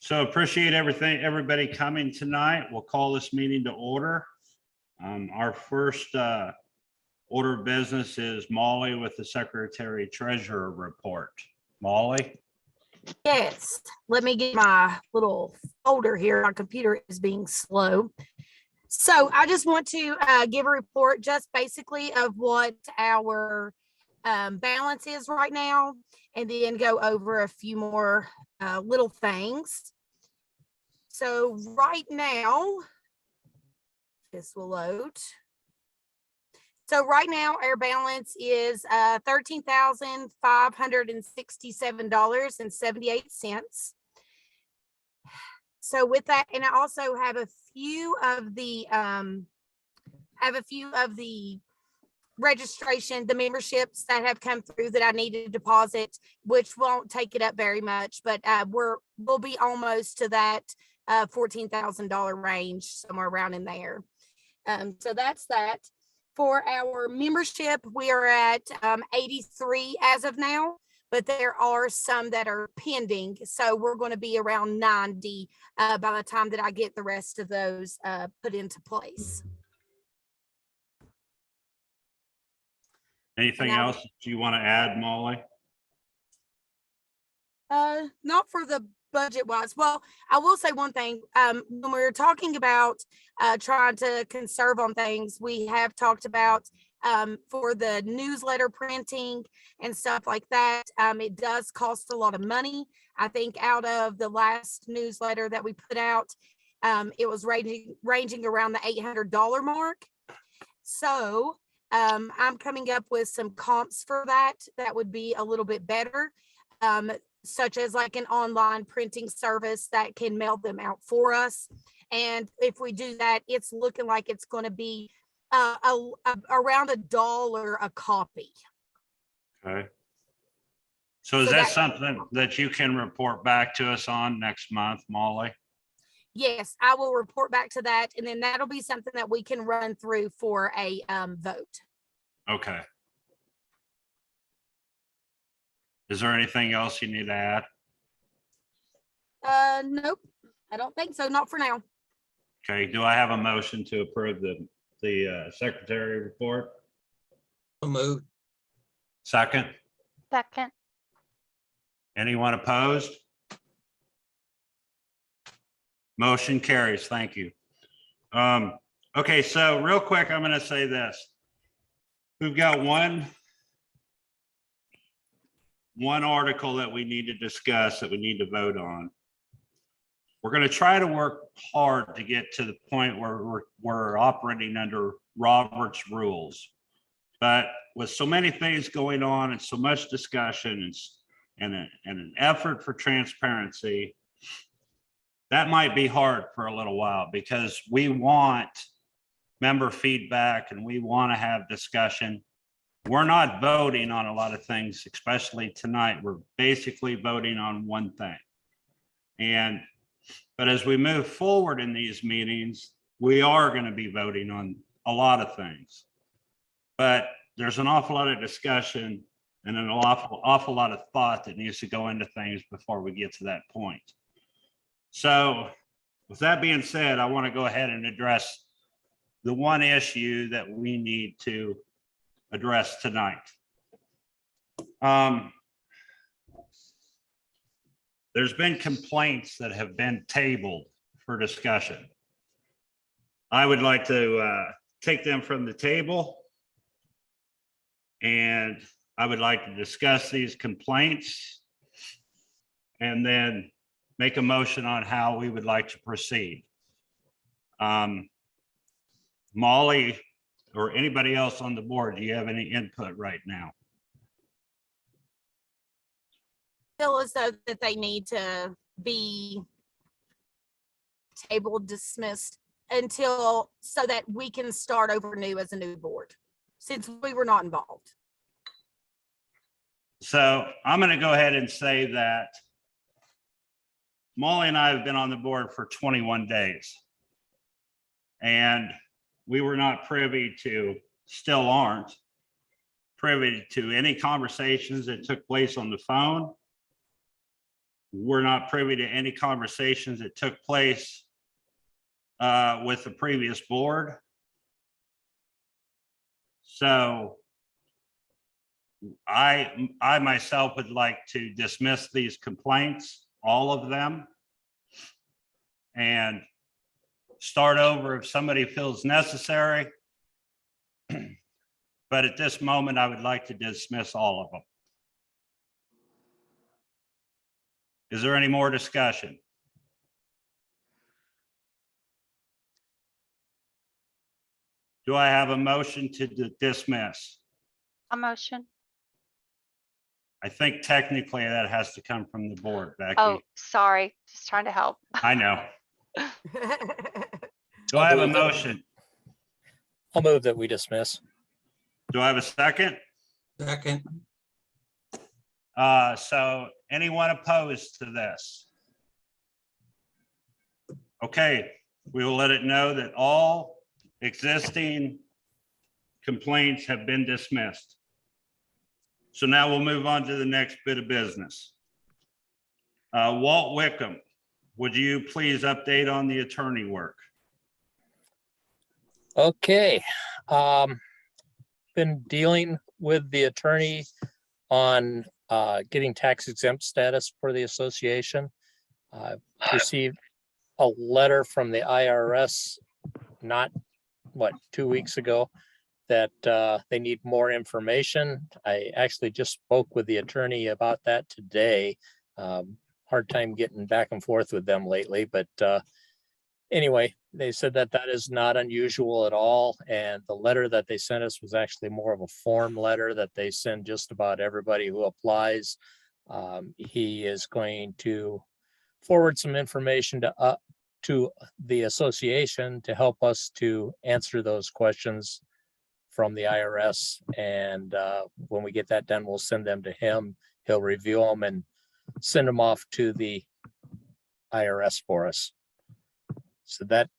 So appreciate everybody coming tonight. We'll call this meeting to order. Our first order of business is Molly with the Secretary Treasurer report. Molly? Yes, let me get my little folder here. My computer is being slow. So I just want to give a report just basically of what our balance is right now, and then go over a few more little things. So right now, this will load. So right now our balance is $13,567.78. So with that, and I also have a few of the registration, the memberships that have come through that I need to deposit, which won't take it up very much, but we'll be almost to that $14,000 range, somewhere around in there. So that's that. For our membership, we are at 83 as of now, but there are some that are pending. So we're going to be around 90 by the time that I get the rest of those put into place. Anything else that you want to add, Molly? Not for the budget wise. Well, I will say one thing. When we were talking about trying to conserve on things, we have talked about for the newsletter printing and stuff like that. It does cost a lot of money. I think out of the last newsletter that we put out, it was ranging around the $800 mark. So I'm coming up with some comps for that. That would be a little bit better. Such as like an online printing service that can mail them out for us. And if we do that, it's looking like it's going to be around $1 a copy. Okay. So is that something that you can report back to us on next month, Molly? Yes, I will report back to that. And then that'll be something that we can run through for a vote. Okay. Is there anything else you need to add? Nope, I don't think so. Not for now. Okay, do I have a motion to approve the secretary report? So moved. Second? Second. Anyone opposed? Motion carries. Thank you. Okay, so real quick, I'm going to say this. We've got one article that we need to discuss, that we need to vote on. We're going to try to work hard to get to the point where we're operating under Robert's rules. But with so many things going on and so much discussion and an effort for transparency, that might be hard for a little while, because we want member feedback and we want to have discussion. We're not voting on a lot of things, especially tonight. We're basically voting on one thing. But as we move forward in these meetings, we are going to be voting on a lot of things. But there's an awful lot of discussion and an awful lot of thought that needs to go into things before we get to that point. So with that being said, I want to go ahead and address the one issue that we need to address tonight. There's been complaints that have been tabled for discussion. I would like to take them from the table, and I would like to discuss these complaints and then make a motion on how we would like to proceed. Molly, or anybody else on the board, do you have any input right now? Feel as though that they need to be tabled, dismissed until, so that we can start over new as a new board, since we were not involved. So I'm going to go ahead and say that Molly and I have been on the board for 21 days. And we were not privy to, still aren't privy to any conversations that took place on the phone we're not privy to any conversations that took place with the previous board. So I myself would like to dismiss these complaints, all of them, and start over if somebody feels necessary. But at this moment, I would like to dismiss all of them. Is there any more discussion? Do I have a motion to dismiss? A motion. I think technically that has to come from the board, Becky. Oh, sorry. Just trying to help. I know. Do I have a motion? I'll move that we dismiss. Do I have a second? Second. So anyone opposed to this? Okay, we will let it know that all existing complaints have been dismissed. So now we'll move on to the next bit of business. Walt Wickham, would you please update on the attorney work? Okay. Been dealing with the attorney on getting tax exempt status for the association. I've received a letter from the IRS, not 2 weeks ago, that they need more information. I actually just spoke with the attorney about that today. Hard time getting back and forth with them lately, but anyway, they said that that is not unusual at all. And the letter that they sent us was actually more of a form letter that they send just about everybody who applies. He is going to forward some information to the association to help us to answer those questions from the IRS. And when we get that done, we'll send them to him. He'll review them and send them off to the IRS for us. So that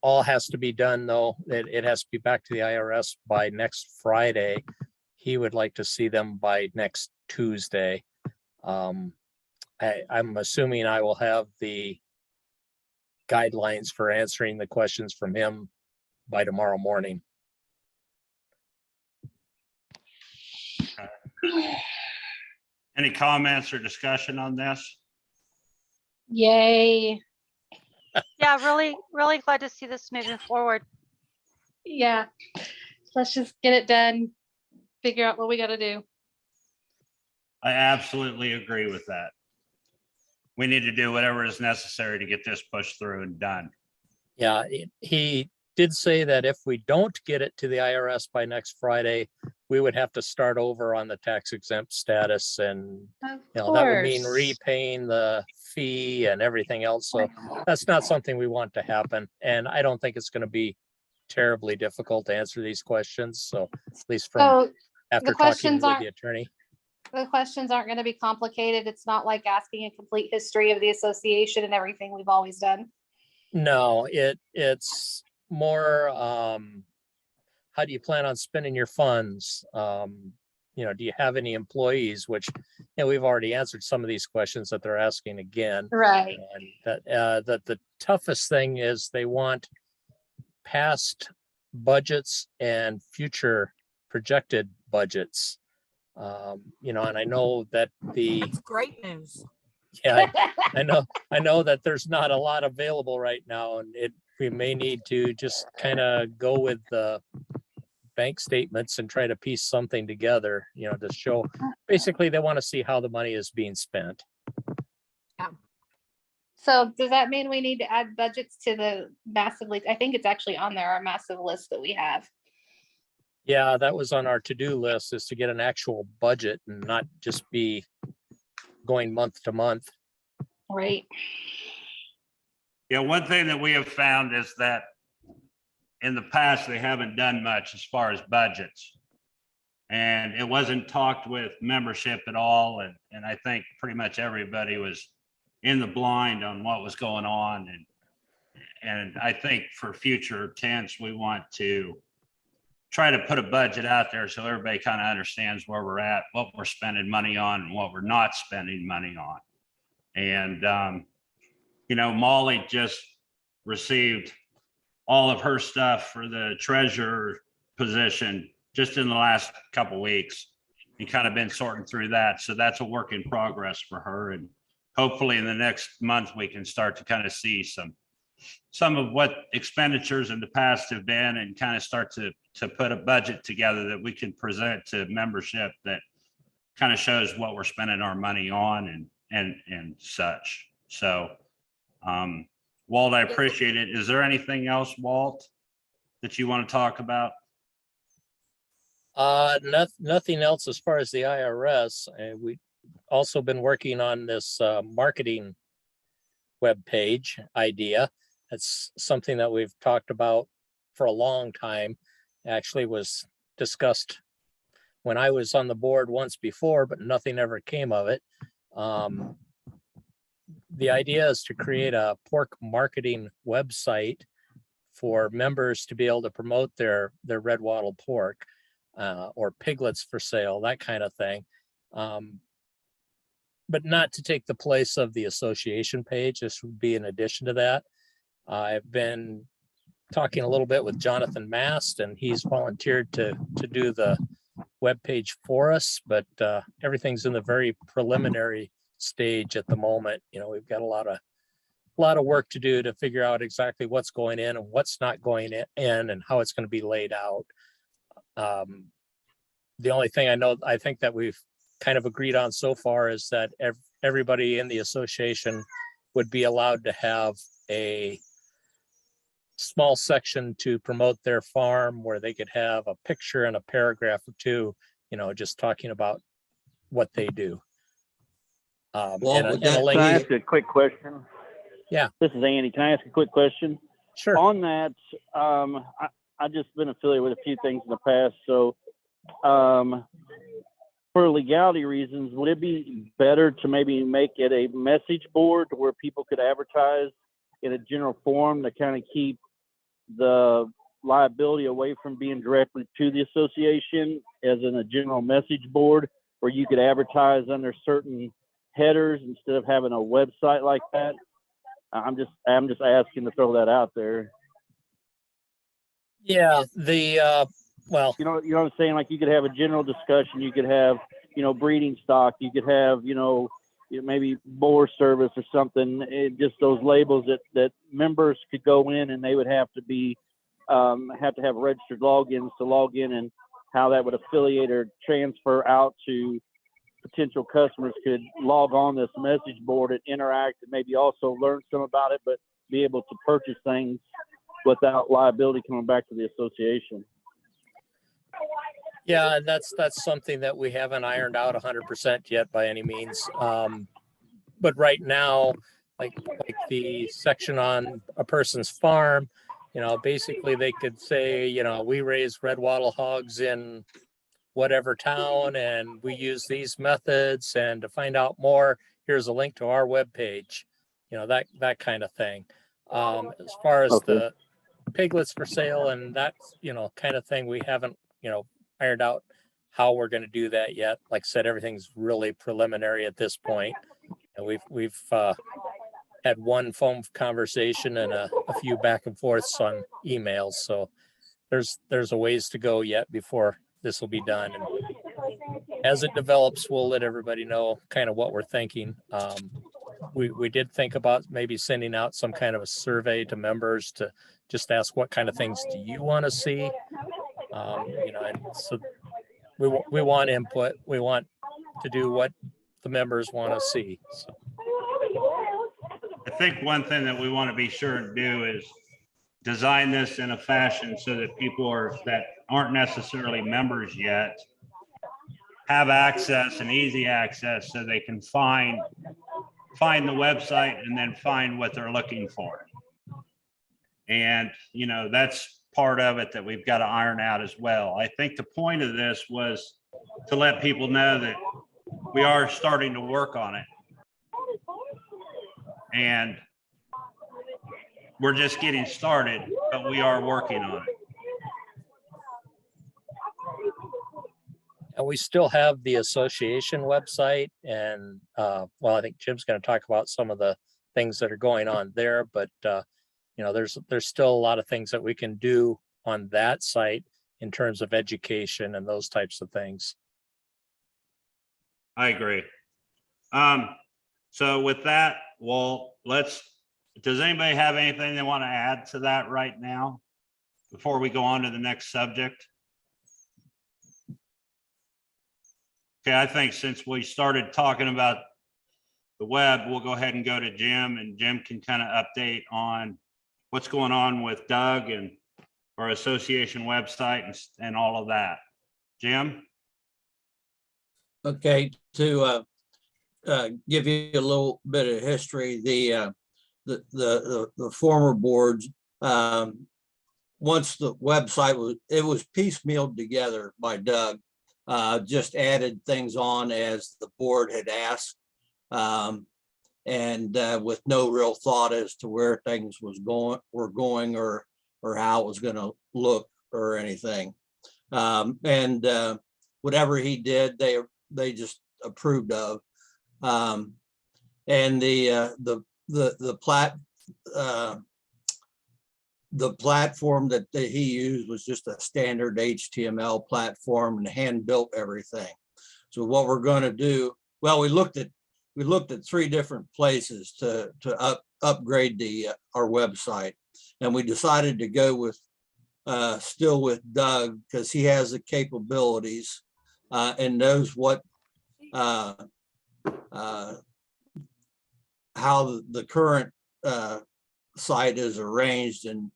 all has to be done, though. It has to be back to the IRS by next Friday. He would like to see them by next Tuesday. I'm assuming I will have the guidelines for answering the questions from him by tomorrow morning. Any comments or discussion on this? Yay. Yeah, really, really glad to see this moving forward. Yeah. Let's just get it done. Figure out what we got to do. I absolutely agree with that. We need to do whatever is necessary to get this pushed through and done. Yeah, he did say that if we don't get it to the IRS by next Friday, we would have to start over on the tax exempt status, and Of that would mean course. repaying the fee and everything else. So that's not something we want to happen. And I don't think it's going to be terribly difficult to answer these questions. So at least from So after talking questions with aren't- the attorney. the questions aren't going to be complicated. It's not like asking a complete history of the association and everything we've always done. No, it's more, how do you plan on spending your funds? Do you have any employees, which, we've already answered some of these questions that they're asking again. Right. And that the toughest thing is they want past budgets and future projected budgets. And I know that That's great news. I know that there's not a lot available right now, and we may need to just kind of go with the bank statements and try to piece something together, to show, basically they want to see how the money is being spent. So does that mean we need to add budgets to the massive list? I think it's actually on there, our massive list that we have. Yeah, that was on our to-do list, is to get an actual budget and not just be going month to month. Right. Yeah, one thing that we have found is that in the past, they haven't done much as far as budgets. And it wasn't talked with membership at all. And I think pretty much everybody was in the blind on what was going on. And I think for future tense, we want to try to put a budget out there so everybody kind of understands where we're at, what we're spending money on, and what we're not spending money on. And, you know, Molly just received all of her stuff for the treasurer position just in the last couple weeks and kind of been sorting through that. So that's a work in progress for her. And hopefully in the next month, we can start to kind of see some of what expenditures in the past have been and kind of start to put a budget together that we can present to membership that kind of shows what we're spending our money on and such. So, Walt, I appreciate it. Is there anything else, Walt, that you want to talk about? Nothing else as far as the IRS. We also been working on this marketing webpage idea. That's something that we've talked about for a long time. Actually was discussed when I was on the board once before, but nothing ever came of it. The idea is to create a pork marketing website for members to be able to promote their red wattle pork or piglets for sale, that kind of thing. But not to take the place of the association page. This would be in addition to that. I've been talking a little bit with Jonathan Mast, and he's volunteered to do the webpage for us, but everything's in the very preliminary stage at the moment. You know, we've got a lot of work to do to figure out exactly what's going in and what's not going in and how it's going to be laid out. The only thing I think that we've kind of agreed on so far is that everybody in the association would be allowed to have a small section to promote their farm where they could have a picture and a paragraph or two, you know, just talking about what they do. Walt, and would a that- link- Can I ask a quick question? Yeah. This is Andy. Can I ask a quick question? Sure. On that, I just been affiliated with a few things in the past. So for legality reasons, would it be better to maybe make it a message board where people could advertise in a general forum to kind of keep the liability away from being directly to the association, as in a general message board where you could advertise under certain headers instead of having a website like that? I'm just asking to throw that out there. Yeah, well, You know what I'm saying? Like, you could have a general discussion, you could have, you know, breeding stock, you could have, you know, maybe boar service or something. Just those labels that members could go in, and they would have to be have to have registered logins to log in, and how that would affiliate or transfer out to potential customers could log on this message board and interact and maybe also learn some about it, but be able to purchase things without liability coming back to the association. yeah, that's something that we haven't ironed out 100% yet by any means. But right now, like the section on a person's farm, you know, basically they could say, you know, we raise red wattle hogs in whatever town and we use these methods, and to find out more, here's a link to our webpage, you know, that kind of thing. As far as the piglets for sale and that, you know, kind of thing, we haven't, you know, ironed out how we're going to do that yet. Like I said, everything's really preliminary at this point. And we've had one phone conversation and a few back and forths on emails. So there's a ways to go yet before this will be done. And as it develops, we'll let everybody know kind of what we're thinking. We did think about maybe sending out some kind of a survey to members to just ask what kind of things do you want to see? You know, and so we want input. We want to do what the members want to see. So. I think one thing that we want to be sure and do is design this in a fashion so that people that aren't necessarily members yet have access and easy access, so they can find the website and then find what they're looking for. And, you know, that's part of it that we've got to iron out as well. I think the point of this was to let people know that we are starting to work on it. And we're just getting started, but we are working on it. And we still have the association website and, well, I think Jim's going to talk about some of the things that are going on there, but, you know, there's still a lot of things that we can do on that site in terms of education and those types of things. I agree. So with that, well, does anybody have anything they want to add to that right now before we go on to the next subject? Okay, I think since we started talking about the web, we'll go ahead and go to Jim, and Jim can kind of update on what's going on with Doug and our association website and all of that. Jim? Okay, to give you a little bit of history, the former boards, once the website was piecemealed together by Doug, just added things on as the board had asked, and with no real thought as to where things were going or how it was going to look or anything. And whatever he did, they just approved of. And the platform that he used was just a standard HTML platform and hand built everything. So what we're going to do, well, we looked at 3 different places to upgrade our website, and we decided to go with still with Doug because he has the capabilities and knows what how the current site is arranged and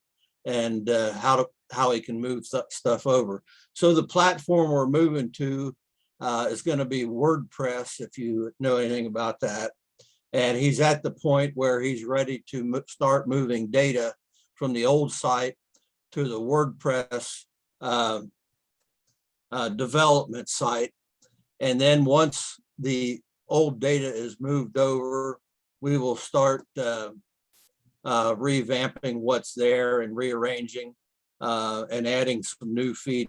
how he can move stuff over. So the platform we're moving to is going to be WordPress, if you know anything about that. And he's at the point where he's ready to start moving data from the old site to the WordPress development site. And then once the old data is moved over, we will start revamping what's there and rearranging and adding some new feed.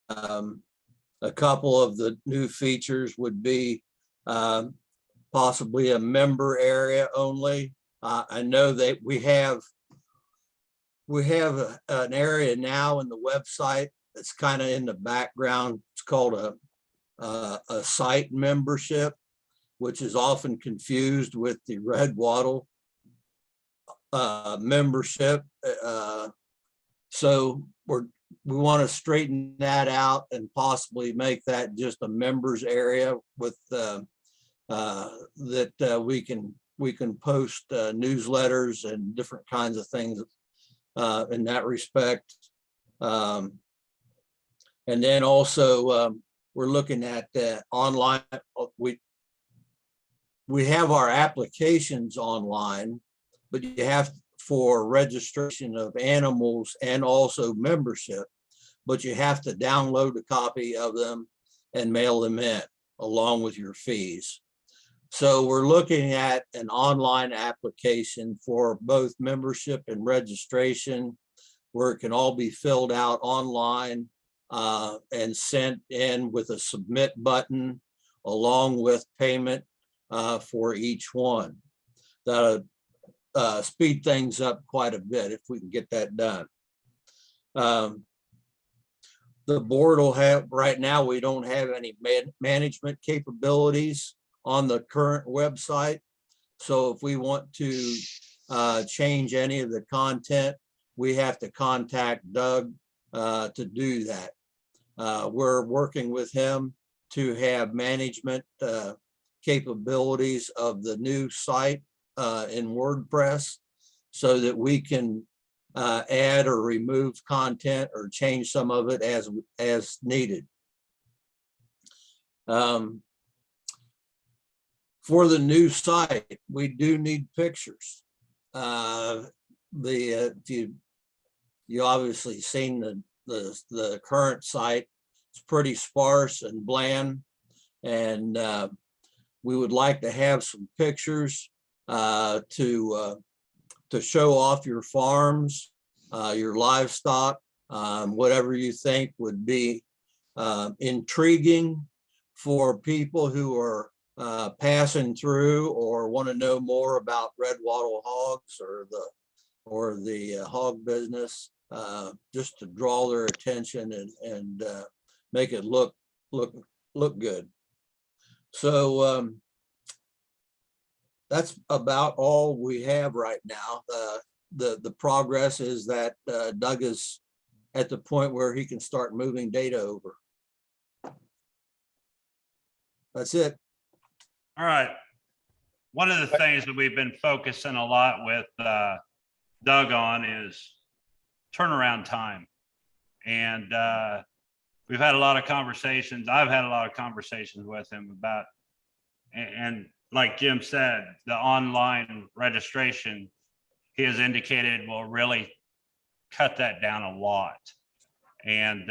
A couple of the new features would be possibly a member area only. I know that we have an area now in the website that's kind of in the background. It's called a site membership, which is often confused with the Red Wattle membership. So we want to straighten that out and possibly make that just a members area with that we can post newsletters and different kinds of things in that respect. And then also we're looking at online. We have our applications online, but you have for registration of animals and also membership, but you have to download a copy of them and mail them in along with your fees. So we're looking at an online application for both membership and registration, where it can all be filled out online and sent in with a submit button along with payment for each one. That'll speed things up quite a bit if we can get that done. The board will have, right now, we don't have any management capabilities on the current website. So if we want to change any of the content, we have to contact Doug to do that. We're working with him to have management capabilities of the new site in WordPress so that we can add or remove content or change some of it as needed. For the new site, we do need pictures. You obviously seen the current site. It's pretty sparse and bland, and we would like to have some pictures to show off your farms, your livestock, whatever you think would be intriguing for people who are passing through or want to know more about red wattle hogs or the hog business, just to draw their attention and make it look good. So that's about all we have right now. The progress is that Doug is at the point where he can start moving data over. That's it. All right. One of the things that we've been focusing a lot with Doug on is turnaround time. And we've had a lot of conversations. I've had a lot of conversations with him about, and like Jim said, the online registration, he has indicated will really cut that down a lot. And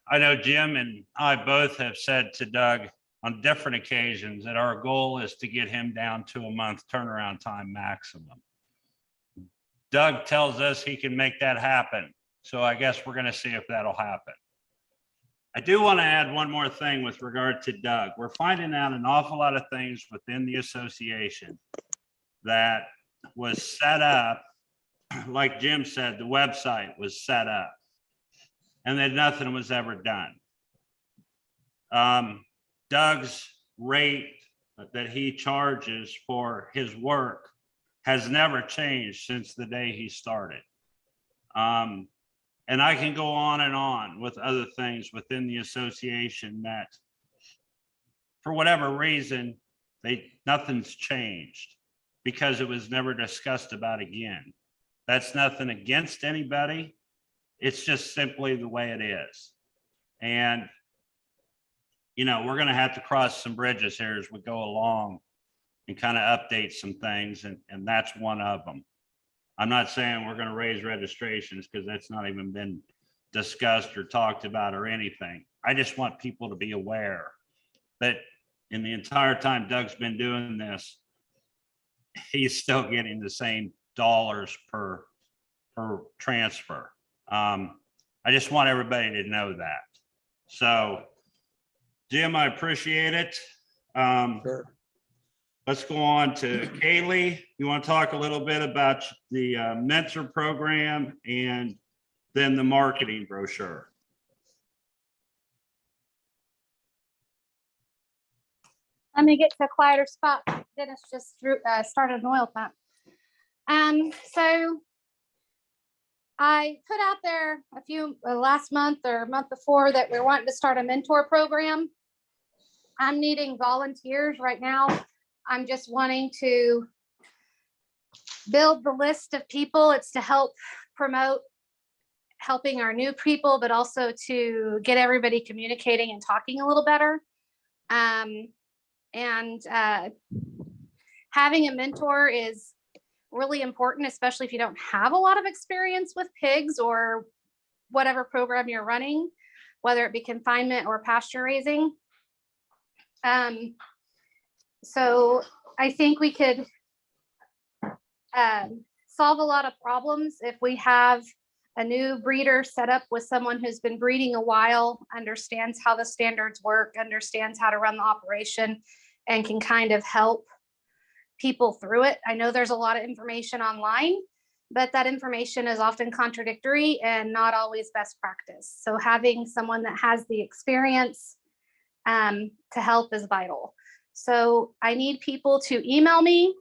I know Jim and I both have said to Doug on different occasions that our goal is to get him down to a month turnaround time maximum. Doug tells us he can make that happen. So I guess we're going to see if that'll happen. I do want to add one more thing with regard to Doug. We're finding out an awful lot of things within the association that was set up, like Jim said, the website was set up and that nothing was ever done. Doug's rate that he charges for his work has never changed since the day he started. And I can go on with other things within the association that for whatever reason, nothing's changed because it was never discussed about again. That's nothing against anybody. It's just simply the way it is. And, you know, we're going to have to cross some bridges here as we go along and kind of update some things. And that's one of them. I'm not saying we're going to raise registrations because that's not even been discussed or talked about or anything. I just want people to be aware that in the entire time Doug's been doing this, he's still getting the same dollars per transfer. I just want everybody to know that. So, Jim, I appreciate it. Sure. Let's go on to Kaylee. You want to talk a little bit about the mentor program and then the marketing brochure. Let me get to a quieter spot. Dennis just started an oil pump. So I put out there a few last month or month before that we're wanting to start a mentor program. I'm needing volunteers right now. I'm just wanting to build the list of people. It's to help promote helping our new people, but also to get everybody communicating and talking a little better. Having a mentor is really important, especially if you don't have a lot of experience with pigs or whatever program you're running, whether it be confinement or pasture raising. So I think we could solve a lot of problems if we have a new breeder set up with someone who's been breeding a while, understands how the standards work, understands how to run the operation, and can kind of help people through it. I know there's a lot of information online, but that information is often contradictory and not always best practice. So having someone that has the experience to help is vital. So I need people to email me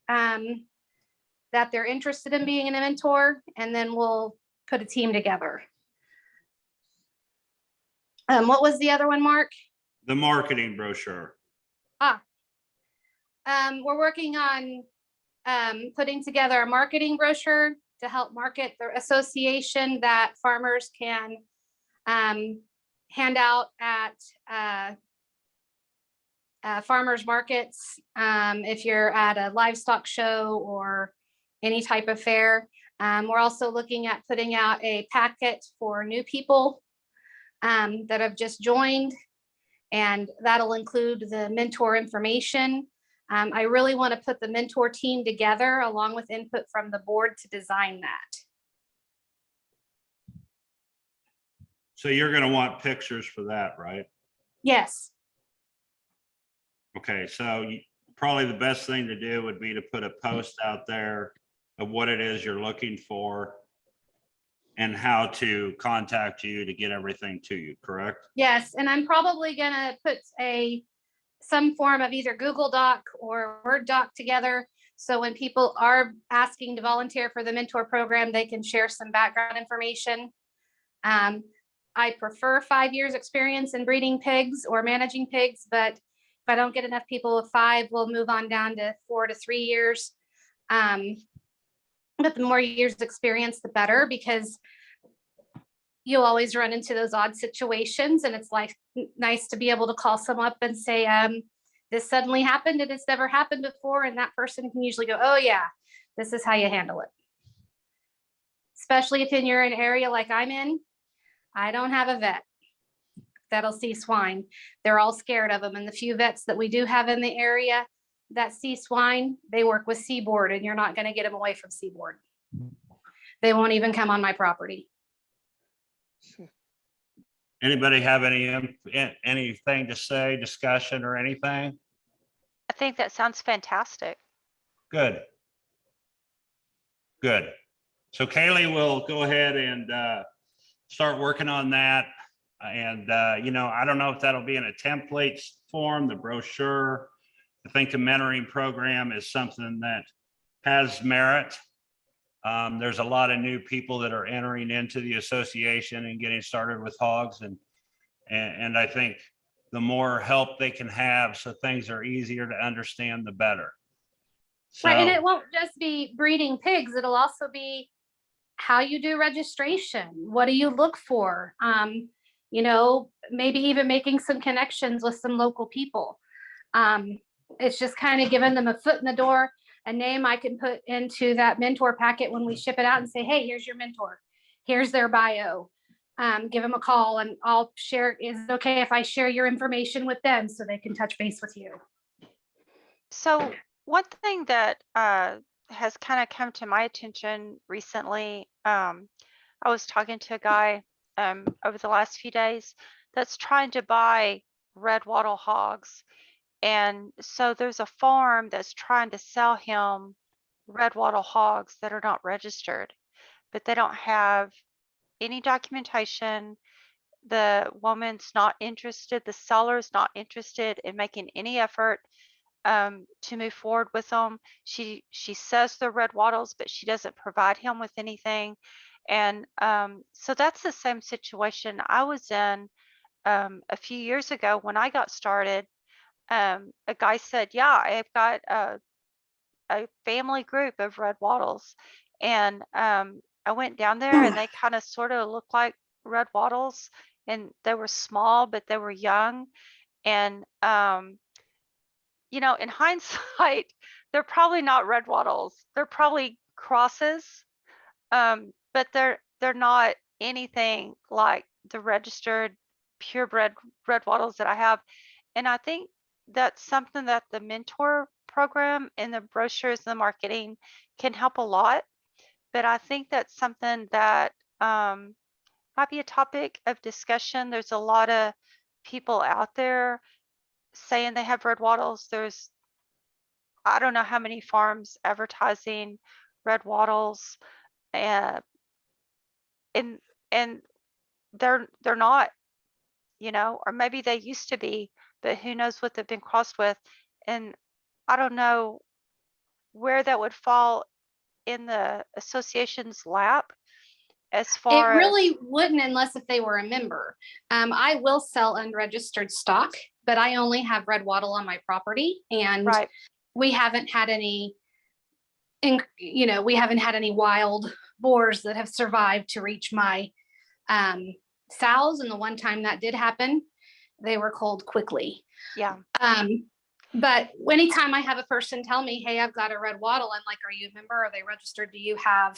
that they're interested in being a mentor, and then we'll put a team together. What was the other one, Mark? The marketing brochure. We're working on putting together a marketing brochure to help market the association that farmers can hand out at farmers markets, if you're at a livestock show or any type of fair. We're also looking at putting out a packet for new people that have just joined, and that'll include the mentor information. I really want to put the mentor team together along with input from the board to design that. So you're gonna want pictures for that, right? Yes. Okay, so probably the best thing to do would be to put a post out there of what it is you're looking for and how to contact you to get everything to you, correct? Yes, and I'm probably gonna put some form of either Google Doc or Word doc together. So when people are asking to volunteer for the mentor program, they can share some background information. I prefer 5 years experience in breeding pigs or managing pigs, but if I don't get enough people with 5, we'll move on down to 4 to 3 years. But the more years experience, the better, because you'll always run into those odd situations, and it's like nice to be able to call someone up and say, this suddenly happened and it's never happened before. And that person can usually go, oh yeah, this is how you handle it. Especially if you're in an area like I'm in. I don't have a vet that'll see swine. They're all scared of them. And the few vets that we do have in the area that see swine, they work with Seaboard, and you're not going to get them away from Seaboard. They won't even come on my property. Anybody have anything to say, discussion or anything? I think that sounds fantastic. Good. Good. So Kaylee will go ahead and start working on that. And, you know, I don't know if that'll be in a template form, the brochure. I think the mentoring program is something that has merit. There's a lot of new people that are entering into the association and getting started with hogs. And I think the more help they can have, so things are easier to understand, the better. So, Right, and it won't just be breeding pigs. It'll also be how you do registration. What do you look for? You know, maybe even making some connections with some local people. It's just kind of giving them a foot in the door, a name I can put into that mentor packet when we ship it out and say, hey, here's your mentor. Here's their bio. Give them a call and I'll share. Is it okay if I share your information with them so they can touch base with you? So one thing that has kind of come to my attention recently, I was talking to a guy over the last few days that's trying to buy red wattle hogs. And so there's a farm that's trying to sell him red wattle hogs that are not registered, but they don't have any documentation. The woman's not interested, the seller's not interested in making any effort to move forward with them. She says they're red wattles, but she doesn't provide him with anything. And so that's the same situation I was in a few years ago when I got started. A guy said, yeah, I've got a family group of red wattles. And I went down there and they kind of sort of looked like red wattles, and they were small, but they were young. And you know, in hindsight, they're probably not red wattles. They're probably crosses, but they're not anything like the registered purebred red wattles that I have. And I think that's something that the mentor program and the brochures and the marketing can help a lot. But I think that's something that might be a topic of discussion. There's a lot of people out there saying they have red wattles. There's, I don't know how many farms advertising red wattles, and they're not, you know, or maybe they used to be, but who knows what they've been crossed with. And I don't know where that would fall in the association's lap as far It really wouldn't unless if they were a member. I will sell unregistered stock, but I only have red wattle on my property, and right. we haven't had any, you know, we haven't had any wild boars that have survived to reach my sows. And the one time that did happen, they were culled quickly. Yeah. But anytime I have a person tell me, hey, I've got a red wattle, I'm like, are you a member? Are they registered? Do you have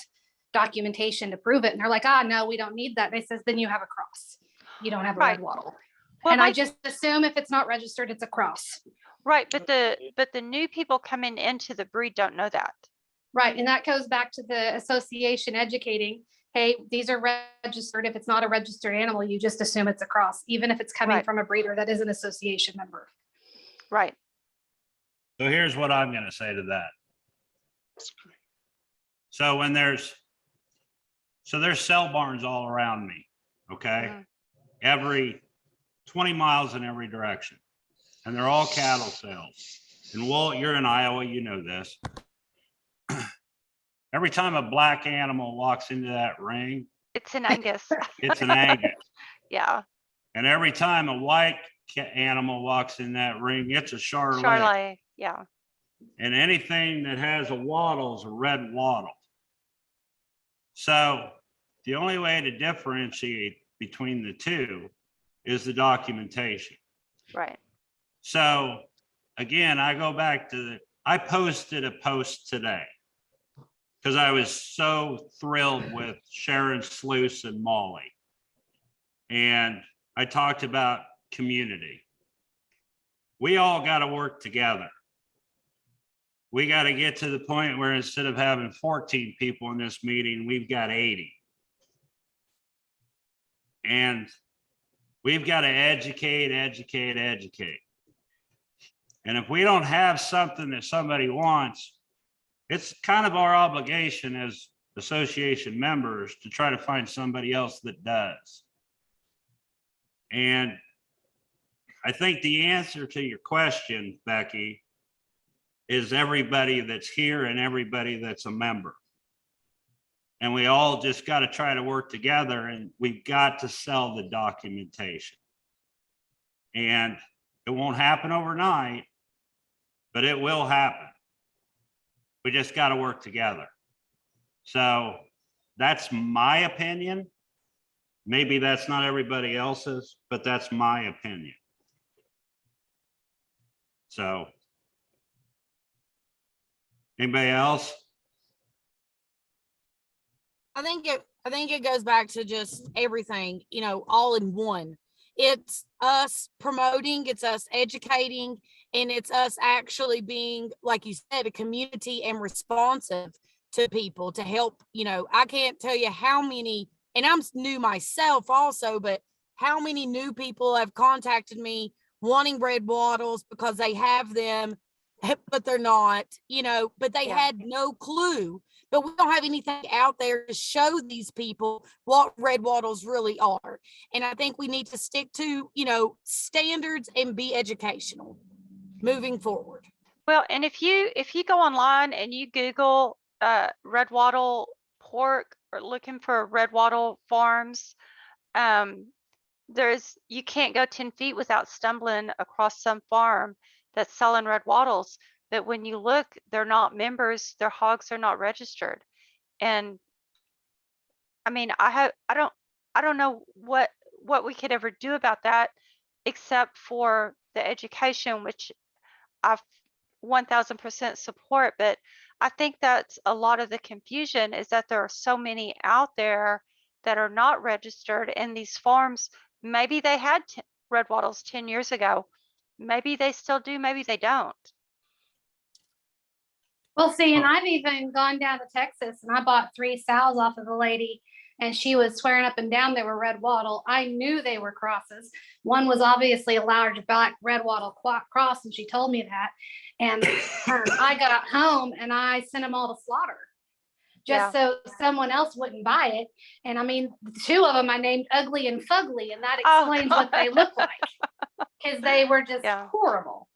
documentation to prove it? And they're like, no, we don't need that. They says, then you have a cross. You don't have a red wattle. Well, and I just assume if it's not registered, it's a cross. Right. But the new people coming into the breed don't know that. Right. And that goes back to the association educating. hey, these are registered. If it's not a registered animal, you just assume it's a cross, even if it's coming Right. from a breeder that is an association member. Right. So here's what I'm gonna say to that. So when there's cell barns all around me, okay? Mhm. Every 20 miles in every direction. And they're all cattle sales. And Walt, you're in Iowa, you know this. Every time a black animal walks into that ring, It's an Angus. it's an Angus. Yeah. And every time a white animal walks in that ring, it's a Charolais. Charolais. Yeah. And anything that has a wattle is a red wattle. So the only way to differentiate between the two is the documentation. Right. So again, I go back to I posted a post today because I was so thrilled with Sharon Sluice and Molly. And I talked about community. We all got to work together. We got to get to the point where instead of having 14 people in this meeting, we've got 80. And we've got to educate. And if we don't have something that somebody wants, it's kind of our obligation as association members to try to find somebody else that does. And I think the answer to your question, Becky, is everybody that's here and everybody that's a member. And we all just got to try to work together, and we've got to sell the documentation. And it won't happen overnight, but it will happen. We just got to work together. So that's my opinion. Maybe that's not everybody else's, but that's my opinion. So anybody else? I think it goes back to just everything, all in one. It's us promoting, it's us educating, and it's us actually being, like you said, a community and responsive to people to help. I can't tell you how many, and I'm new myself also, but how many new people have contacted me wanting red wattles because they have them, but they're not, but they had no clue. But we don't have anything out there to show these people what red wattles really are. And I think we need to stick to, standards and be educational moving forward. Well, and if you go online and you Google red wattle pork or looking for red wattle farms, you can't go 10 feet without stumbling across some farm that's selling red wattles. But when you look, they're not members, their hogs are not registered. And I mean, I don't know what we could ever do about that except for the education, which I 1000% support. But I think that's a lot of the confusion, is that there are so many out there that are not registered, and these farms, maybe they had red wattles 10 years ago. Maybe they still do, maybe they don't. Well, see, and I've even gone down to Texas and I bought 3 sows off of the lady, and she was swearing up and down they were red wattle. I knew they were crosses. One was obviously a large black red wattle cross, and she told me that. And I got home and I sent them all to slaughter just so someone else wouldn't buy it. And I mean, 2 of them I named Ugly and Fugly, and that explains what they look like, because they were just horrible.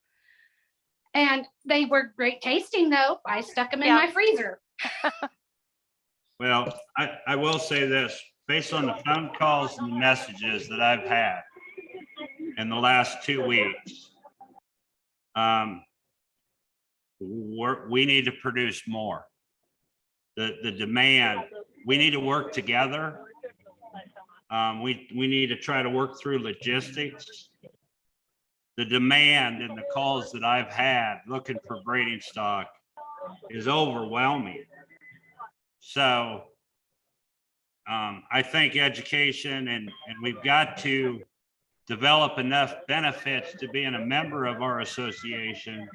And they were great tasting though. I stuck them in my freezer. Well, I will say this, based on the phone calls and the messages that I've had in the last 2 weeks, we need to produce more. The demand, we need to work together. We need to try to work through logistics. The demand and the calls that I've had looking for breeding stock is overwhelming. So I think education, and we've got to develop enough benefits to being a member of our association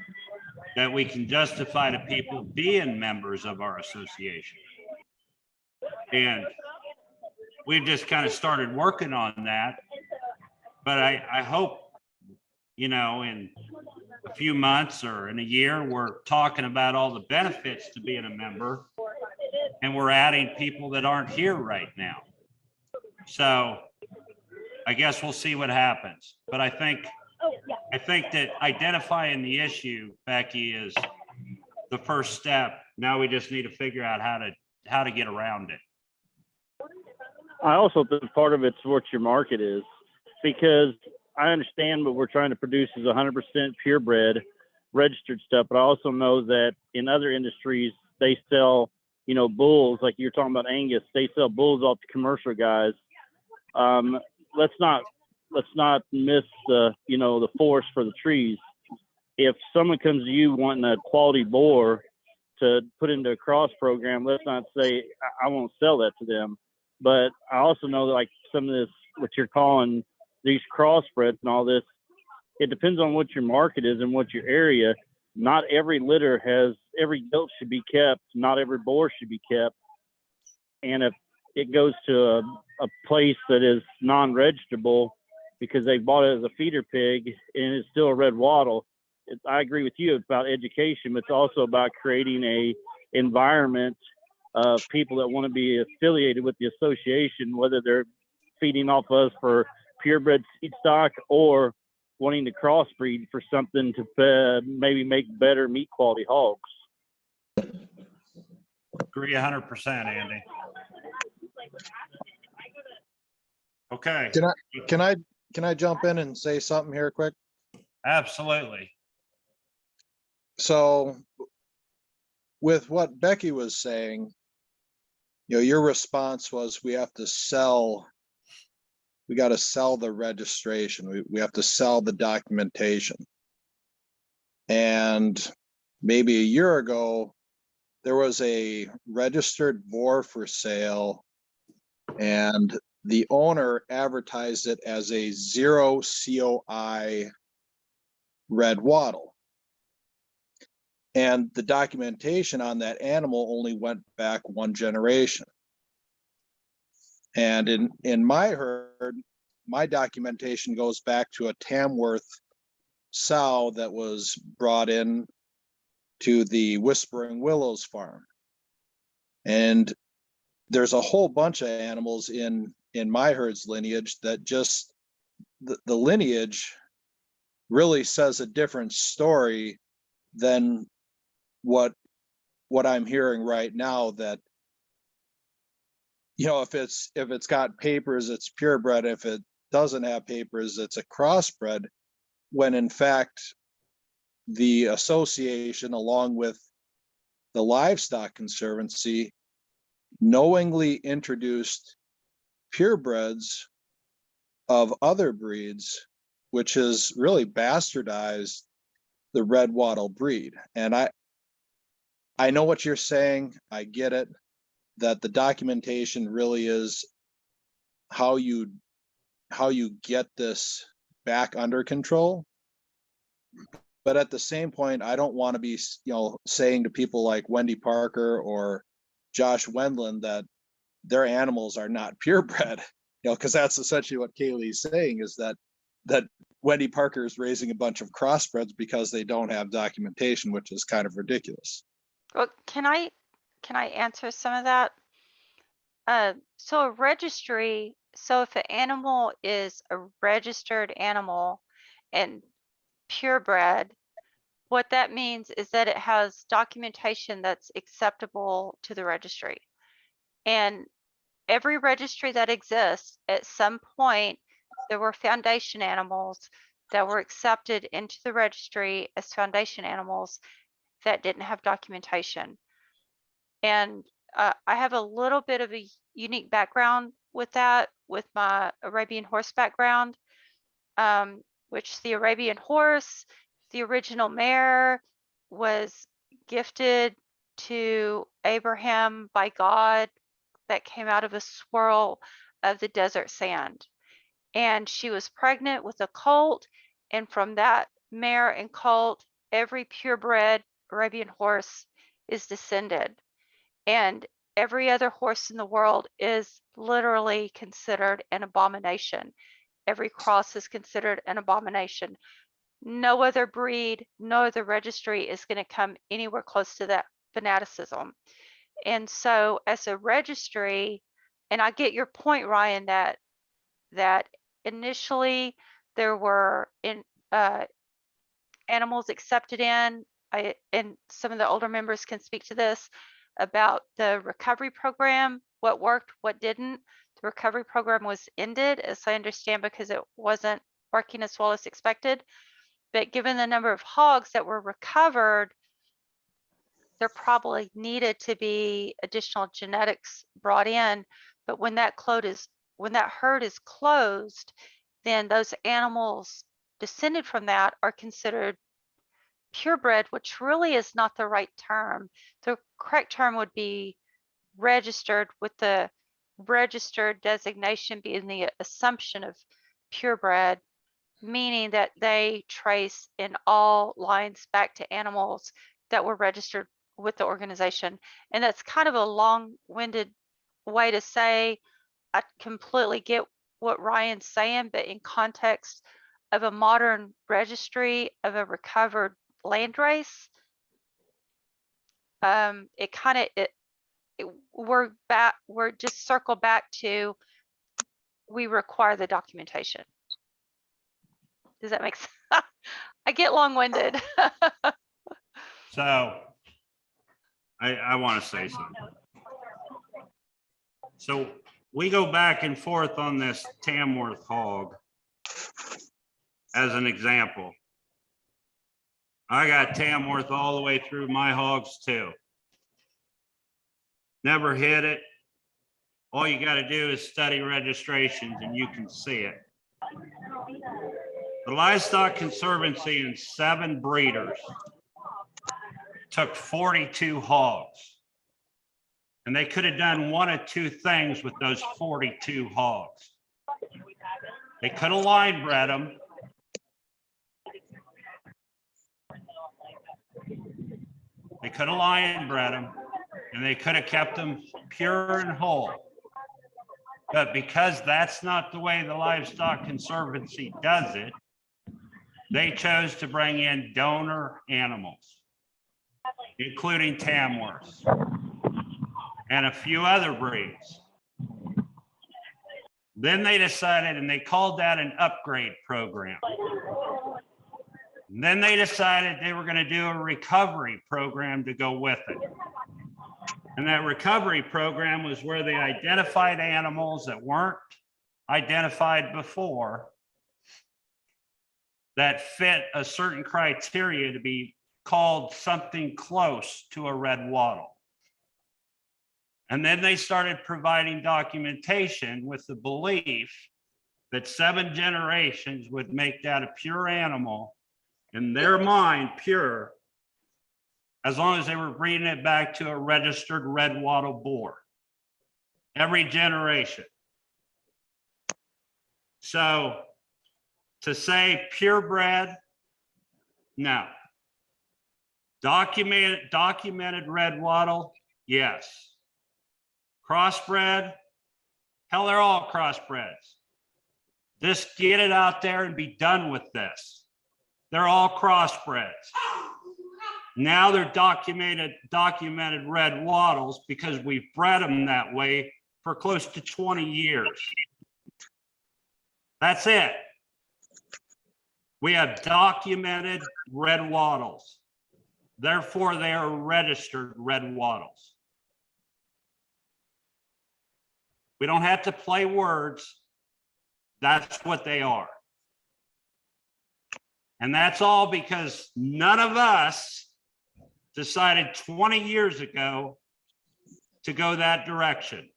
that we can justify to people being members of our association. And we've just kind of started working on that. But I hope, you know, in a few months or in a year, we're talking about all the benefits to being a member, and we're adding people that aren't here right now. So I guess we'll see what happens. But I think that identifying the issue, Becky, is the first step. Now we just need to figure out how to get around it. I also think part of it's what your market is, because I understand what we're trying to produce is 100% purebred registered stuff, but I also know that in other industries, they sell, you know, bulls, like you're talking about Angus, they sell bulls off to commercial guys. Let's not miss the, you know, the forest for the trees. If someone comes to you wanting a quality boar to put into a cross program, let's not say I won't sell that to them. But I also know that, like, some of this, what you're calling these crossbreds and all this, it depends on what your market is and what your area. Not every litter has, every goat should be kept. Not every boar should be kept. And if it goes to a place that is non-registrable because they bought it as a feeder pig and it's still a red wattle, I agree with you about education, but it's also about creating a environment of people that want to be affiliated with the association, whether they're feeding off us for purebred seed stock or wanting to crossbreed for something to maybe make better meat quality hogs. Agree 100%, Andy. Okay. Can I jump in and say something here quick? Absolutely. So with what Becky was saying, you know, your response was we got to sell the registration. We have to sell the documentation. And maybe a year ago, there was a registered boar for sale, and the owner advertised it as a 0 COI red wattle. And the documentation on that animal only went back one generation. And in my herd, my documentation goes back to a Tamworth sow that was brought in to the Whispering Willows farm. And there's a whole bunch of animals in my herd's lineage that just, the lineage really says a different story than what I'm hearing right now, that, you know, if it's got papers, it's purebred. If it doesn't have papers, it's a crossbred, when in fact the association, along with the Livestock Conservancy, knowingly introduced purebreds of other breeds, which has really bastardized the red wattle breed. And I know what you're saying. I get it, that the documentation really is how you get this back under control. But at the same point, I don't want to be, you know, saying to people like Wendy Parker or Josh Wendland that their animals are not purebred, you know, because that's essentially what Kaylee's saying, is that Wendy Parker is raising a bunch of crossbreds because they don't have documentation, which is kind of ridiculous. Well, can I answer some of that? So a registry, so if an animal is a registered animal and purebred, what that means is that it has documentation that's acceptable to the registry. And every registry that exists, at some point, there were foundation animals that were accepted into the registry as foundation animals that didn't have documentation. And I have a little bit of a unique background with that, with my Arabian horse background, which the Arabian horse, the original mare, was gifted to Abraham by God, that came out of a swirl of the desert sand. And she was pregnant with a colt, and from that mare and colt, every purebred Arabian horse is descended. And every other horse in the world is literally considered an abomination. Every cross is considered an abomination. No other breed, no other registry is going to come anywhere close to that fanaticism. And so as a registry, and I get your point, Ryan, that initially there were animals accepted in, and some of the older members can speak to this, about the recovery program, what worked, what didn't. The recovery program was ended, as I understand, because it wasn't working as well as expected. But given the number of hogs that were recovered, there probably needed to be additional genetics brought in. But when that herd is closed, then those animals descended from that are considered purebred, which really is not the right term. The correct term would be registered, with the registered designation being the assumption of purebred, meaning that they trace in all lines back to animals that were registered with the organization. And that's kind of a long-winded way to say, I completely get what Ryan's saying, but in context of a modern registry of a recovered land race, we're just circle back to, we require the documentation. Does that make sense? I get long-winded. So I want to say something. So we go back and forth on this Tamworth hog as an example. I got Tamworth all the way through my hogs too. Never hit it. All you got to do is study registrations and you can see it. The Livestock Conservancy and 7 breeders took 42 hogs. And they could have done one of 2 things with those 42 hogs. They could have line bred them. They could have lion bred them, and they could have kept them pure and whole. But because that's not the way the Livestock Conservancy does it, they chose to bring in donor animals, including Tamworth and a few other breeds. Then they decided, and they called that an upgrade program. And then they decided they were going to do a recovery program to go with it. And that recovery program was where they identified animals that weren't identified before that fit a certain criteria to be called something close to a red wattle. And then they started providing documentation with the belief that 7 generations would make that a pure animal, in their mind pure, as long as they were breeding it back to a registered red wattle boar every generation. So to say purebred, no. Documented red wattle, yes. Crossbred, hell, they're all crossbreds. Just get it out there and be done with this. They're all crossbreds. Now they're documented red wattles because we've bred them that way for close to 20 years. That's it. We have documented red wattles. Therefore, they are registered red wattles. We don't have to play words. That's what they are. And that's all because none of us decided 20 years ago to go that direction.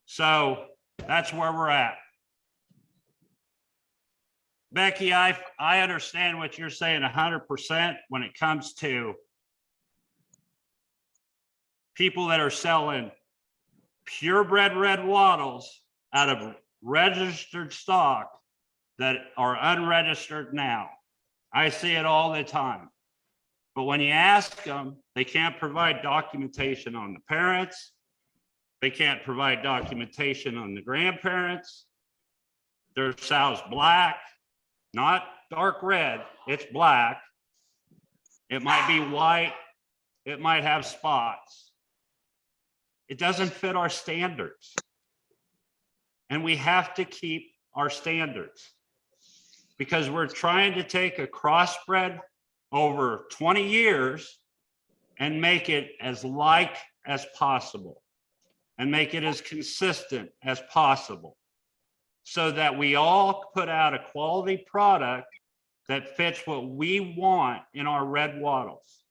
So that's where we're at. Becky, I understand what you're saying 100% when it comes to people that are selling purebred red wattles out of registered stock that are unregistered now. I see it all the time. But when you ask them, they can't provide documentation on the parents. They can't provide documentation on the grandparents. Their sow's black, not dark red, it's black. It might be white, it might have spots. It doesn't fit our standards. And we have to keep our standards because we're trying to take a crossbred over 20 years and make it as like as possible and make it as consistent as possible so that we all put out a quality product that fits what we want in our red wattles.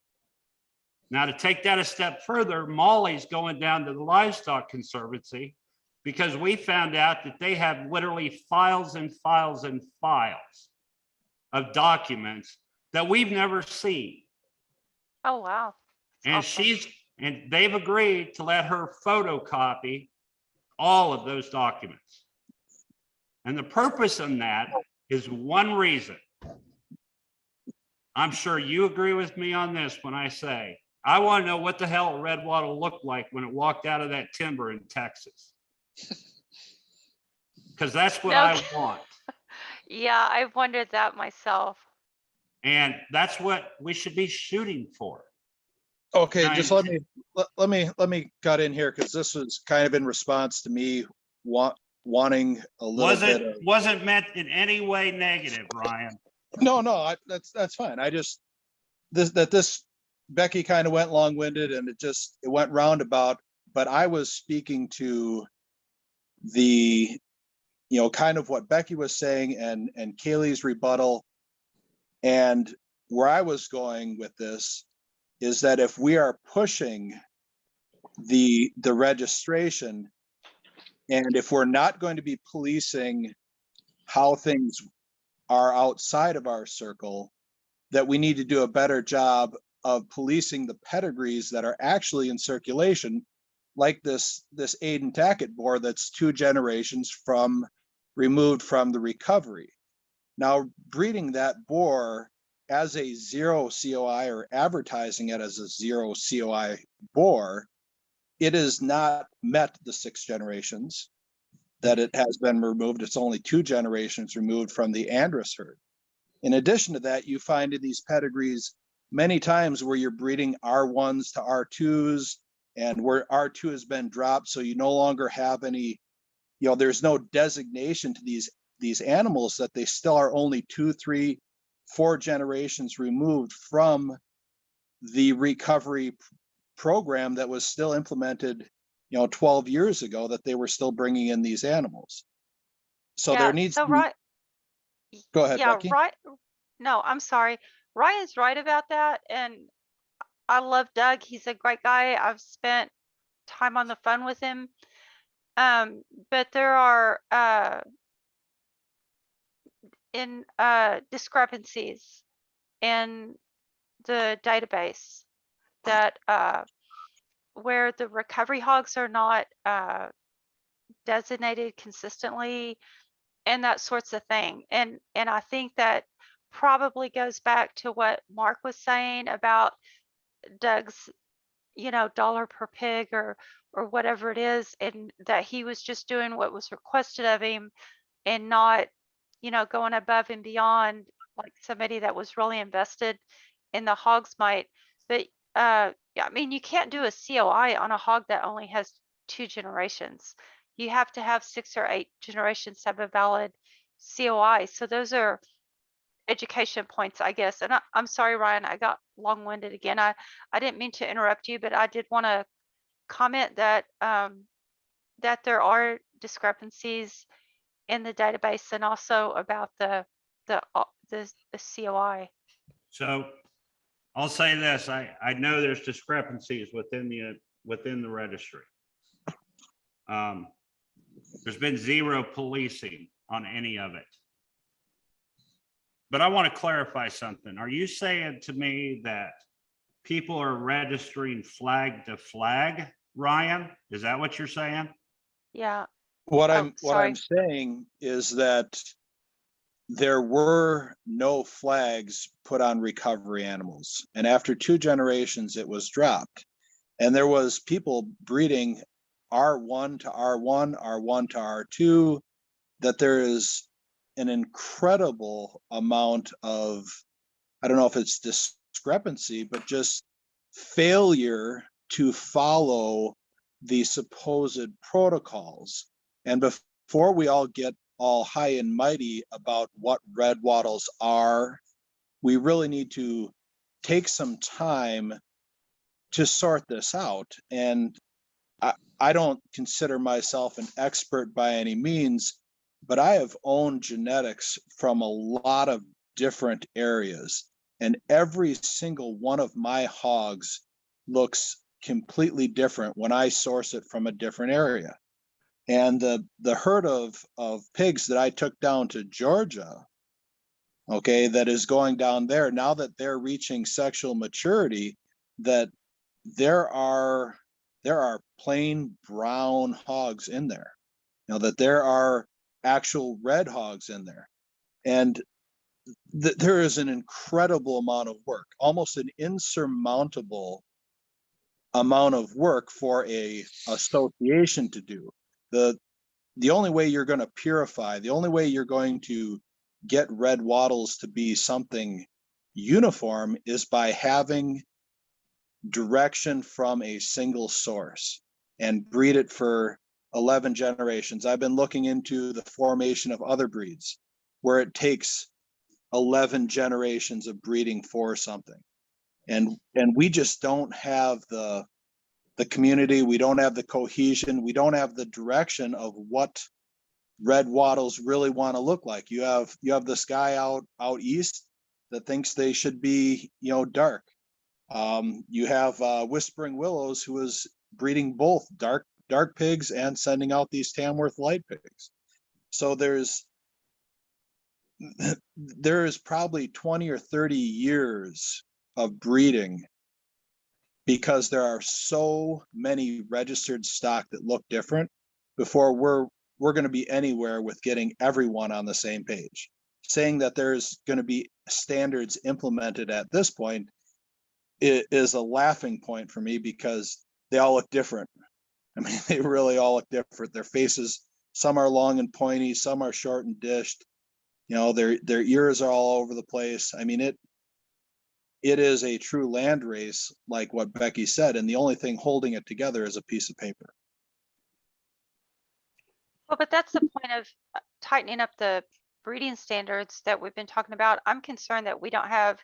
Now, to take that a step further, Molly's going down to the Livestock Conservancy because we found out that they have literally files and files and files of documents that we've never seen. Oh, wow. And Awesome. and they've agreed to let her photocopy all of those documents. And the purpose in that is one reason. I'm sure you agree with me on this when I say, I want to know what the hell a red wattle looked like when it walked out of that timber in Texas. Because that's what I want. Yeah, I've wondered that myself. And that's what we should be shooting for. Okay, Right. just let me cut in here because this was kind of in response to me wanting a little bit of. Wasn't meant in any way negative, Ryan. No, that's fine. I just this Becky kind of went long-winded and it went roundabout, but I was speaking to the, kind of what Becky was saying and Kaylee's rebuttal. And where I was going with this is that if we are pushing the registration, and if we're not going to be policing how things are outside of our circle, that we need to do a better job of policing the pedigrees that are actually in circulation, like this Aiden Tackett boar that's 2 generations removed from the recovery. Now, breeding that boar as a 0 COI or advertising it as a 0 COI boar, it has not met the 6 generations that it has been removed. It's only 2 generations removed from the Andrus herd. In addition to that, you find in these pedigrees many times where you're breeding R1s to R2s and where R2 has been dropped. So you no longer have any, there's no designation to these animals that they still are only 2, 3, 4 generations removed from the recovery program that was still implemented, 12 years ago, that they were still bringing in these animals. So there needs to be. Right. Go ahead, Yeah, Becky. right. No, I'm sorry. Ryan's right about that. And I love Doug. He's a great guy. I've spent time on the phone with him. But there are discrepancies in the database that where the recovery hogs are not designated consistently and that sorts of thing. And I think that probably goes back to what Mark was saying about Doug's, dollar per pig or whatever it is, and that he was just doing what was requested of him and not, going above and beyond like somebody that was really invested in the hogs might. But yeah, I mean, you can't do a COI on a hog that only has 2 generations. You have to have 6 or 8 generations to have a valid COI. So those are education points, I guess. And I'm sorry, Ryan, I got long-winded again. I didn't mean to interrupt you, but I did want to comment that that there are discrepancies in the database and also about the COI. So I'll say this, I know there's discrepancies within the registry. There's been 0 policing on any of it. But I want to clarify something. Are you saying to me that people are registering flag to flag, Ryan? Is that what you're saying? Yeah. What Oh, I'm saying is that there were no flags put on recovery animals. And after 2 generations, it was dropped. And there was people breeding R1 to R1, R1 to R2, that there is an incredible amount of, I don't know if it's discrepancy, but just failure to follow the supposed protocols. And before we all get all high and mighty about what red wattles are, we really need to take some time to sort this out. And I don't consider myself an expert by any means, but I have owned genetics from a lot of different areas, and every single one of my hogs looks completely different when I source it from a different area. And the herd of pigs that I took down to Georgia, okay, that is going down there, now that they're reaching sexual maturity, that there are plain brown hogs in there, you know, that there are actual red hogs in there. And there is an incredible amount of work, almost an insurmountable amount of work for a association to do. The only way you're going to purify, the only way you're going to get red wattles to be something uniform is by having direction from a single source and breed it for 11 generations. I've been looking into the formation of other breeds where it takes 11 generations of breeding for something. And we just don't have the community, we don't have the cohesion, we don't have the direction of what red wattles really want to look like. You have this guy out east that thinks they should be, you know, dark. You have Whispering Willows, who is breeding both dark pigs and sending out these Tamworth light pigs. So there is probably 20 or 30 years of breeding, because there are so many registered stock that look different before we're going to be anywhere with getting everyone on the same page. Saying that there's going to be standards implemented at this point is a laughing point for me, because they all look different. I mean, they really all look different. Their faces, some are long and pointy, some are short and dished. You know, their ears are all over the place. I mean, it is a true land race, like what Becky said, and the only thing holding it together is a piece of paper. Well, but that's the point of tightening up the breeding standards that we've been talking about. I'm concerned that we don't have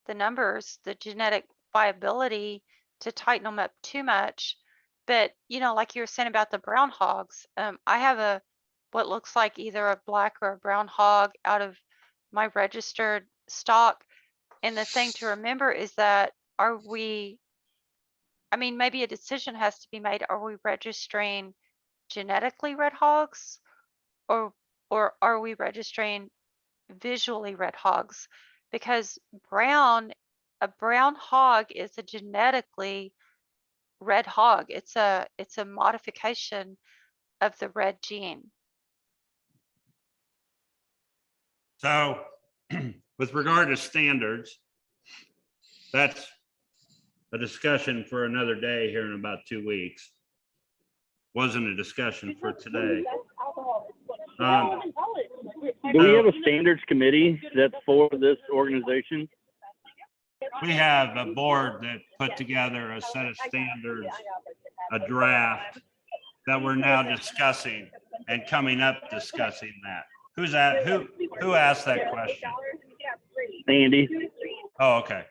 the numbers, the genetic viability to tighten them up too much. But, you know, like you were saying about the brown hogs, I have what looks like either a black or a brown hog out of my registered stock. And the thing to remember is that maybe a decision has to be made. Are we registering genetically red hogs, or are we registering visually red hogs? Because a brown hog is a genetically red hog. It's a modification of the red gene. So with regard to standards, that's a discussion for another day here in about 2 weeks. Wasn't a discussion for today. Do we have a standards committee that's for this organization? We have a board that put together a set of standards, a draft that we're now discussing and coming up discussing that. Who's that? Who asked that question? Andy. Oh, okay.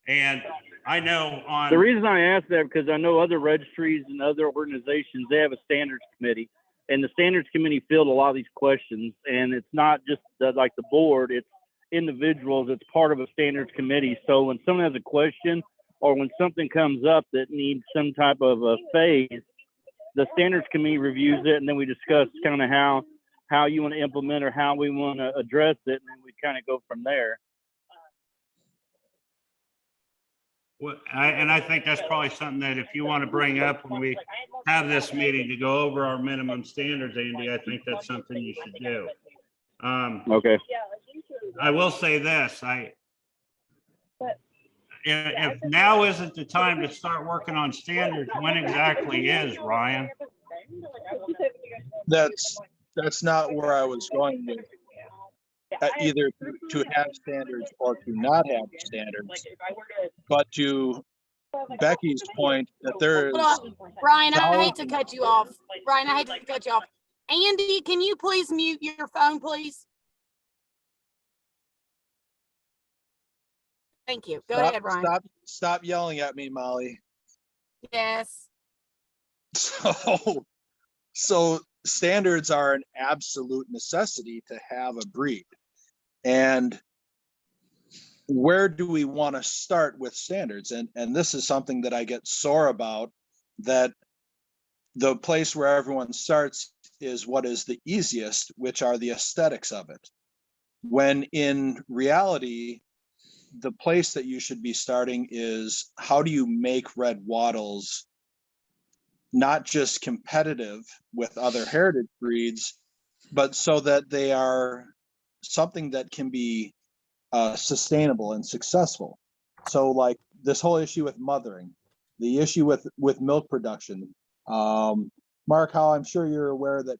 And I know The reason I ask that, because I know other registries and other organizations, they have a standards committee, and the standards committee filled a lot of these questions. And it's not just like the board, it's individuals. It's part of a standards committee. So when someone has a question or when something comes up that needs some type of a phase, the standards committee reviews it, and then we discuss kind of how you want to implement or how we want to address it, and then we kind of go from there. Well, I think that's probably something that if you want to bring up when we have this meeting to go over our minimum standards, Andy, I think that's something you should do. Okay. I will say this, if now isn't the time to start working on standards, when exactly is, Ryan? That's not where I was going with either to have standards or to not have standards. But to Becky's point that there is, Hold on. Ryan, I hate to cut you off. Ryan, I hate to cut you off. Andy, can you please mute your phone, please? Thank you. Go ahead, Ryan. Stop yelling at me, Molly. Yes. So standards are an absolute necessity to have a breed. And where do we want to start with standards? And this is something that I get sore about, that the place where everyone starts is what is the easiest, which are the aesthetics of it. When in reality, the place that you should be starting is, how do you make red wattles not just competitive with other heritage breeds, but so that they are something that can be sustainable and successful. So like this whole issue with mothering, the issue with milk production. Mark, how I'm sure you're aware that,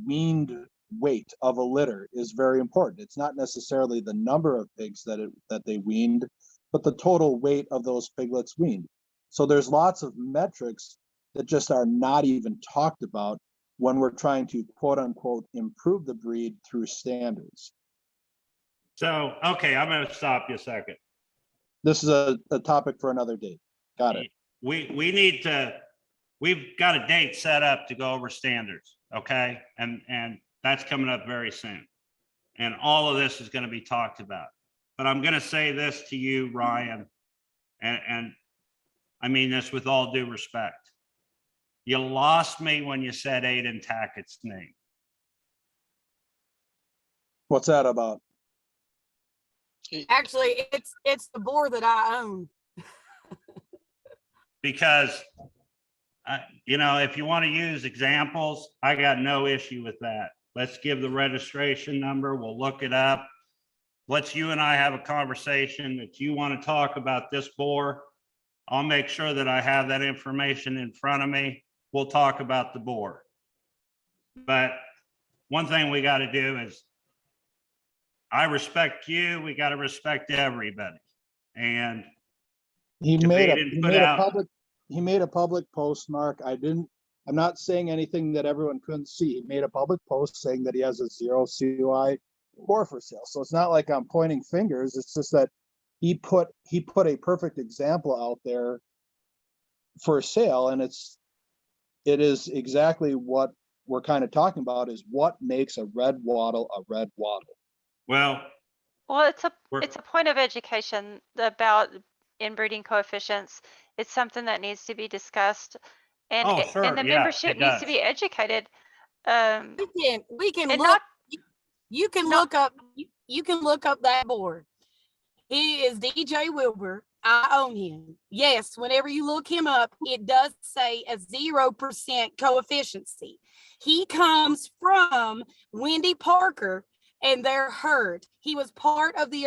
weaned weight of a litter is very important. It's not necessarily the number of pigs that they weaned, but the total weight of those piglets weaned. So there's lots of metrics that just are not even talked about when we're trying to quote unquote improve the breed through standards. So, okay, I'm gonna stop you a second. This is a topic for another date. Got it. We've got a date set up to go over standards, okay? And that's coming up very soon. And all of this is gonna be talked about. But I'm gonna say this to you, Ryan, and I mean this with all due respect. You lost me when you said Aiden Tackett's name. What's that about? Actually, it's the board that I own. Because, if you want to use examples, I got no issue with that. Let's give the registration number. We'll look it up. Let's you and I have a conversation that you want to talk about this board. I'll make sure that I have that information in front of me. We'll talk about the board. But one thing we got to do is, I respect you. We got to respect everybody. And He to made put out- a public post, Mark. I'm not saying anything that everyone couldn't see. He made a public post saying that he has a 0 CUI boar for sale. So it's not like I'm pointing fingers. It's just that he put a perfect example out there for sale. And it is exactly what we're kind of talking about, is what makes a red wattle a red wattle. Well, it's a point of education about inbreeding coefficients. It's something that needs to be discussed, and Oh, sure. and the Yeah, membership it needs does. to be educated. We can And look. not- You can not- look up. You can look up that board. He is DJ Wilbur. I own him. Yes, whenever you look him up, it does say a 0% coefficiency. He comes from Wendy Parker and their herd. He was part of the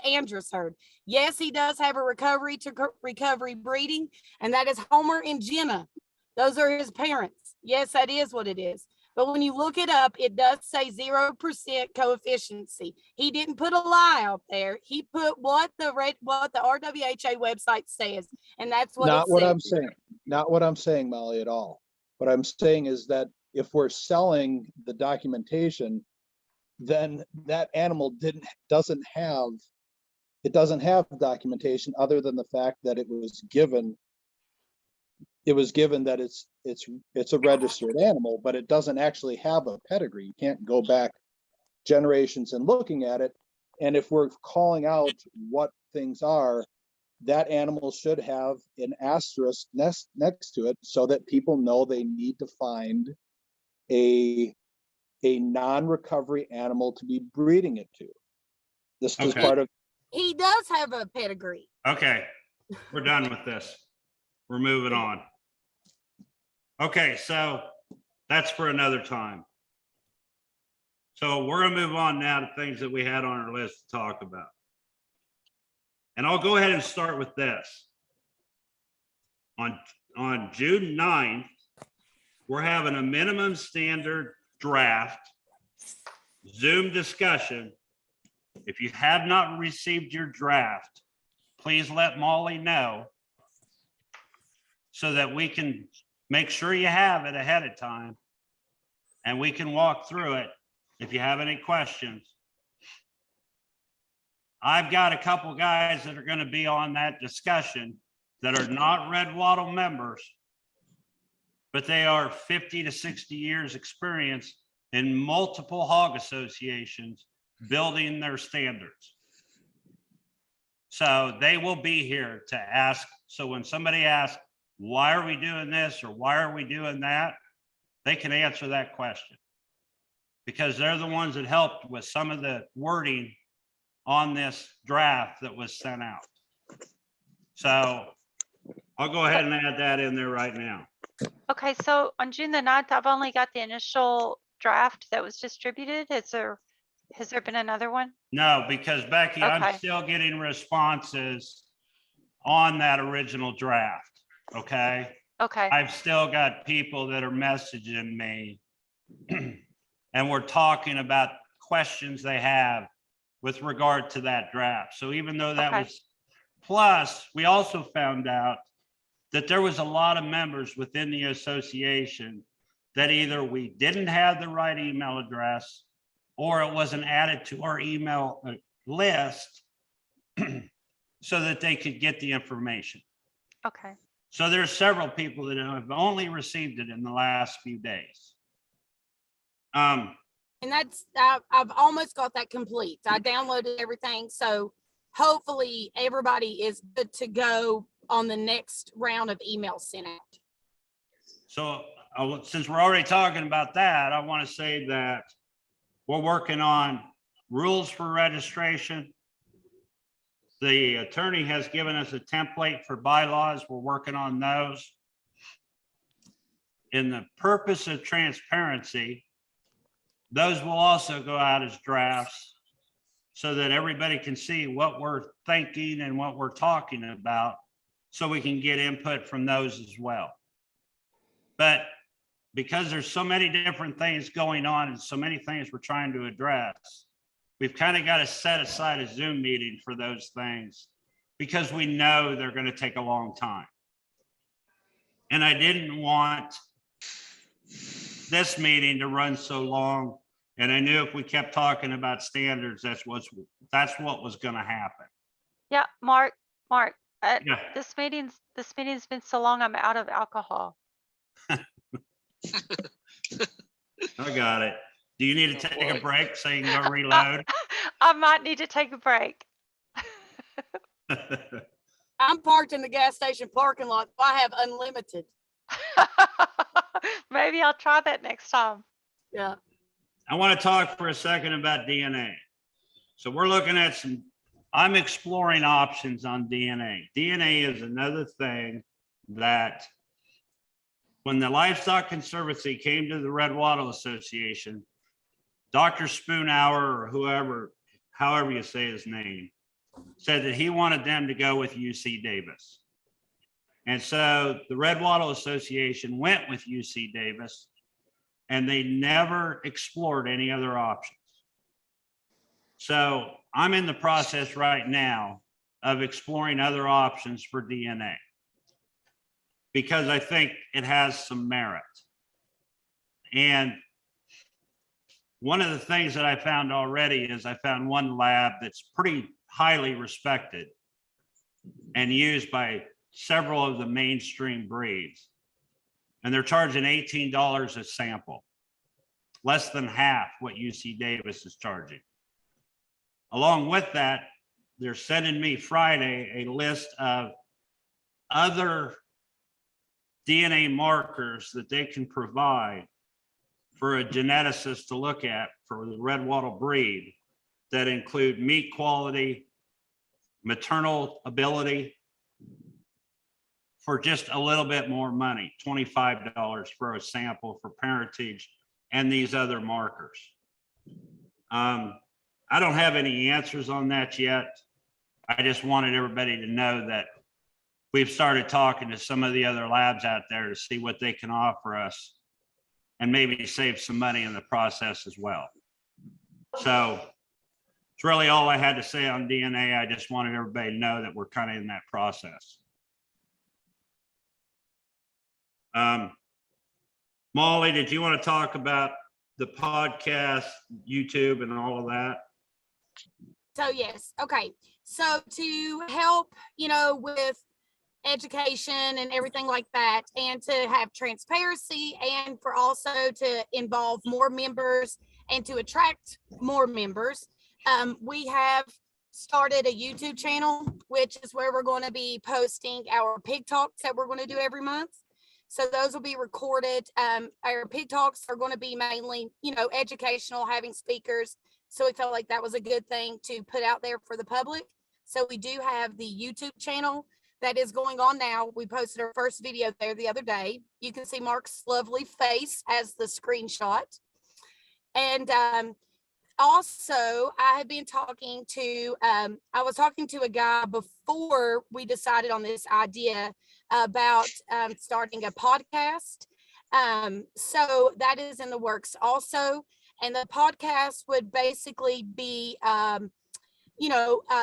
Andrus herd. Yes, he does have a recovery breeding, and that is Homer and Jenna. Those are his parents. Yes, that is what it is. But when you look it up, it does say 0% coefficiency. He didn't put a lie out there. He put what the RWHA website says, and that's what Not it what says. I'm saying. Not what I'm saying, Molly, at all. What I'm saying is that if we're selling the documentation, then that animal doesn't have documentation other than the fact that it was given that it's a registered animal, but it doesn't actually have a pedigree. You can't go back generations and looking at it. And if we're calling out what things are, that animal should have an asterisk next to it so that people know they need to find a non-recovery animal to be breeding it to. This is Okay. part of. He does have a pedigree. Okay, we're done with this. We're moving on. Okay, so that's for another time. So we're gonna move on now to things that we had on our list to talk about. And I'll go ahead and start with this. On June 9th, we're having a minimum standard draft Zoom discussion. If you have not received your draft, please let Molly know so that we can make sure you have it ahead of time and we can walk through it if you have any questions. I've got a couple guys that are going to be on that discussion that are not Red Wattle members, but they are 50 to 60 years experience in multiple hog associations building their standards. So they will be here to ask. So when somebody asks, why are we doing this or why are we doing that? They can answer that question because they're the ones that helped with some of the wording on this draft that was sent out. So I'll go ahead and add that in there right now. Okay, so on June the 9th, I've only got the initial draft that was distributed. Has there been another one? No, because Becky, I'm Okay. still getting responses on that original draft. Okay. Okay, I've still got people that are messaging me and we're talking about questions they have with regard to that draft. So even though that Okay. was, plus we also found out that there was a lot of members within the association that either we didn't have the right email address or it wasn't added to our email list so that they could get the information. okay. So there's several people that have only received it in the last few days. And that's, I've almost got that complete. I downloaded everything. So hopefully everybody is good to go on the next round of emails sent out. So since we're already talking about that, I want to say that we're working on rules for registration. The attorney has given us a template for bylaws. We're working on those. In the purpose of transparency, those will also go out as drafts so that everybody can see what we're thinking and what we're talking about, so we can get input from those as well. But because there's so many different things going on and so many things we're trying to address, we've kind of got to set aside a Zoom meeting for those things because we know they're going to take a long time. And I didn't want this meeting to run so long. And I knew if we kept talking about standards, that's what was going to happen. Yeah, Mark, Yeah. this meeting's been so long, I'm out of alcohol. I got it. Do you need to take a break so you can go reload? I might need to take a break. I'm parked in the gas station parking lot. I have unlimited. Maybe I'll try that next time. Yeah. I want to talk for a second about DNA. So we're looking at I'm exploring options on DNA. DNA is another thing that when the Livestock Conservancy came to the Red Wattle Association, Dr. Spoonhour or however you say his name, said that he wanted them to go with UC Davis. And so the Red Wattle Association went with UC Davis and they never explored any other options. So I'm in the process right now of exploring other options for DNA because I think it has some merit. And one of the things that I found already is I found one lab that's pretty highly respected and used by several of the mainstream breeds. And they're charging $18 a sample, less than half what UC Davis is charging. Along with that, they're sending me Friday a list of other DNA markers that they can provide for a geneticist to look at for the Red Wattle breed that include meat quality, maternal ability, for just a little bit more money, $25 for a sample for parentage and these other markers. I don't have any answers on that yet. I just wanted everybody to know that we've started talking to some of the other labs out there to see what they can offer us and maybe save some money in the process as well. So it's really all I had to say on DNA. I just wanted everybody to know that we're kind of in that process. Molly, did you want to talk about the podcast, YouTube, and all of that? So yes, okay. So to help, with education and everything like that, and to have transparency, and for also to involve more members and to attract more members, we have started a YouTube channel, which is where we're going to be posting our pig talks that we're going to do every month. So those will be recorded. Our pig talks are going to be mainly, educational, having speakers. So we felt like that was a good thing to put out there for the public. So we do have the YouTube channel that is going on now. We posted our first video there the other day. You can see Mark's lovely face as the screenshot. And also, I have been talking to, I was talking to a guy before we decided on this idea about starting a podcast. So that is in the works also. And the podcast would basically be,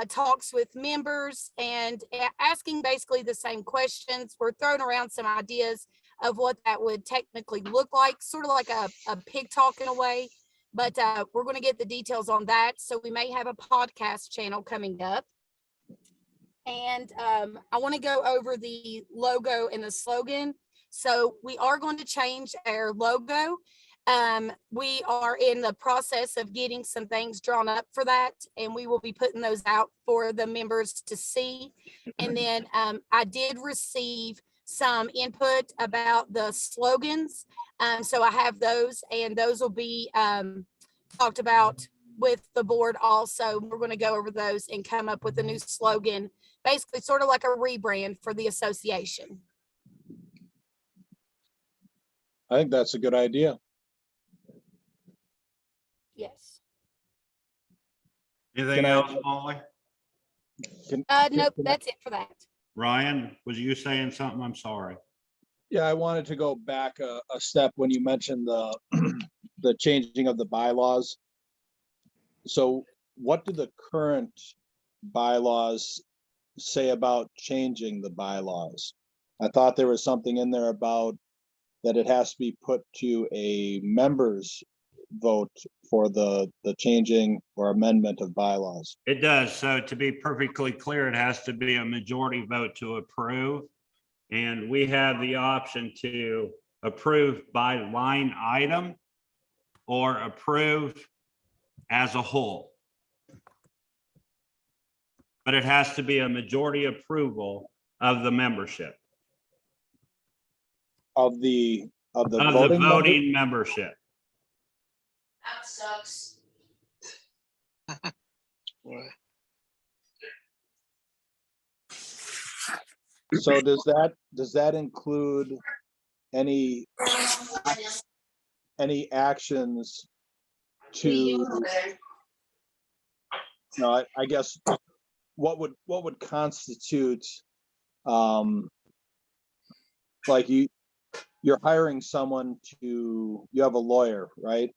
talks with members and asking basically the same questions. We're throwing around some ideas of what that would technically look like, sort of like a pig talk in a way. But we're going to get the details on that. So we may have a podcast channel coming up. And I want to go over the logo and the slogan. So we are going to change our logo. We are in the process of getting some things drawn up for that, and we will be putting those out for the members to see. And then I did receive some input about the slogans. So I have those, and those will be talked about with the board also. We're going to go over those and come up with a new slogan, basically sort of like a rebrand for the association. I think that's a good idea. Yes. Anything Can I- else, Molly? Nope, that's it for that. Ryan, was you saying something? I'm sorry. Yeah, I wanted to go back a step when you mentioned the the changing of the bylaws. So what do the current bylaws say about changing the bylaws? I thought there was something in there about that it has to be put to a members vote for the changing or amendment of bylaws. It does. So to be perfectly clear, it has to be a majority vote to approve. And we have the option to approve by line item or approve as a whole. But it has to be a majority approval of the membership, Of the of the voting member- voting membership. That sucks. So does that include any actions to, no, I guess what would constitute, like you're hiring someone you have a lawyer, right?